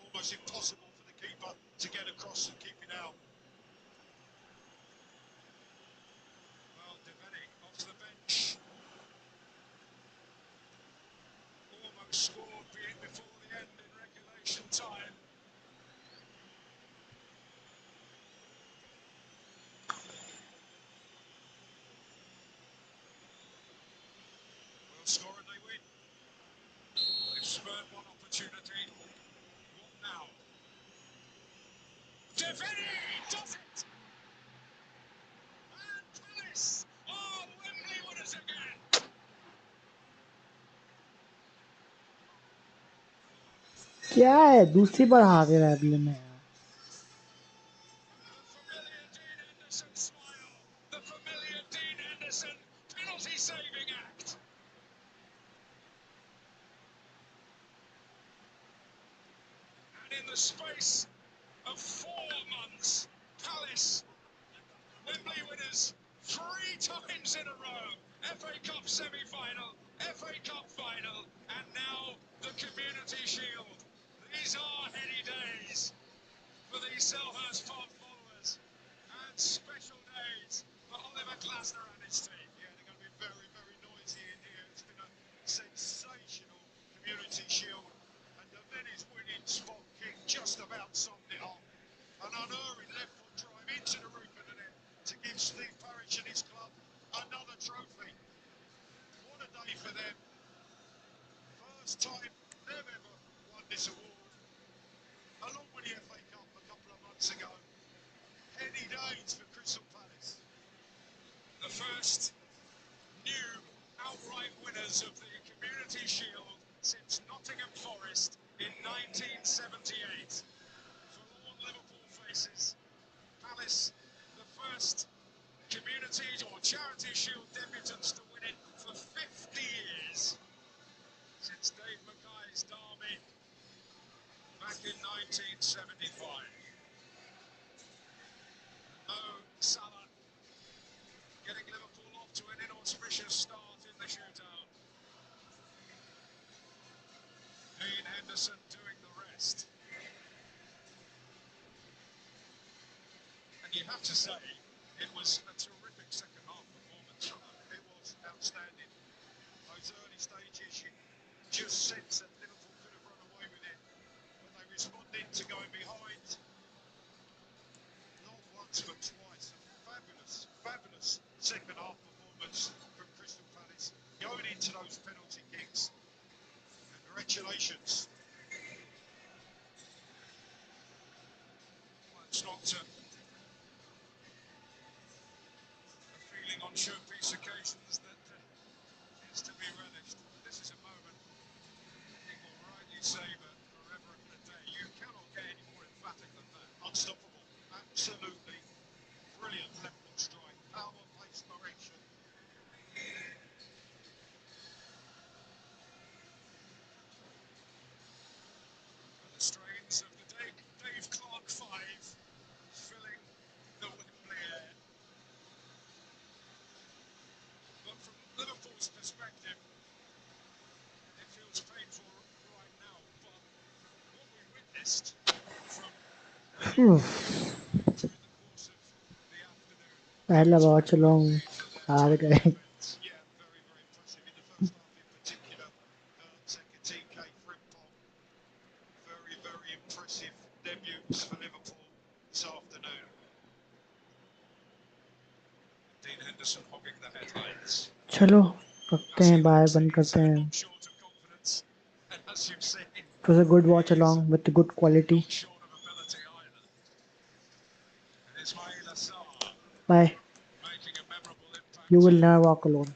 almost impossible for the keeper to get across and keep it out. Well, Deveni off the bench. Almost scored before the end in regulation time. Will score and they win. They've spurred one opportunity. What now? Deveni does it! And Palace are Wembley winners again! क्या है दूसरी बार हारे रैबले में यार The familiar Dean Henderson smile. The familiar Dean Henderson penalty saving act. And in the space of 4 months, Palace, Wembley winners 3 times in a row. FA Cup semi-final, FA Cup final, and now the Community Shield. These are heady days for the Selhurst Park followers, and special days for Oliver Glasner and his team. Yeah, they're going to be very, very noisy in here. It's been a sensational Community Shield, and Deveni's winning spot kick just about summed it up. An unerring left foot drive into the roof of the net to give Steve Parish and his club another trophy. What a day for them. First time they've ever won this award, along with the FA Cup a couple of months ago. Heady days for Crystal Palace. The first new outright winners of the Community Shield since Nottingham Forest in 1978. Forlorn Liverpool faces. Palace, the first Community or Charity Shield debutants to win it for 50 years. Since in 1975. Mo Salah getting Liverpool off to an inauspicious start in the shootout. Dean Henderson doing the rest. And you have to say, it was a terrific second half performance from them. It was outstanding. Those early stages, you just sense that Liverpool could have run away with it, but they responded to going behind. Not once, but twice. A fabulous, fabulous second half performance from Crystal Palace, going into those penalty kicks. Congratulations. Well, it's not a feeling on showpiece occasions that is to be relished. This is a moment people rightly savour forever and a day. You cannot get any more emphatic than that. Unstoppable. Absolutely brilliant left foot strike. Power, pace, direction. The strains of the Dave Clark 5 filling the Wembley air. But from Liverpool's perspective, it feels painful right now. But what we witnessed from Hmm. during the course of the afternoon, पहला Watchalong हार गए. yeah, very, very impressive in the first half in particular. Sekatike, Frimpong, very, very impressive debuts for Liverpool this afternoon. Dean Henderson hogging the headlines. चलो रखते हैं, bye, बंद करते हैं. Not short of confidence, and as you've seen, It was a good watch along with good quality. not short of ability either. And Ismail Assar Bye. making a memorable impact. You will never walk alone.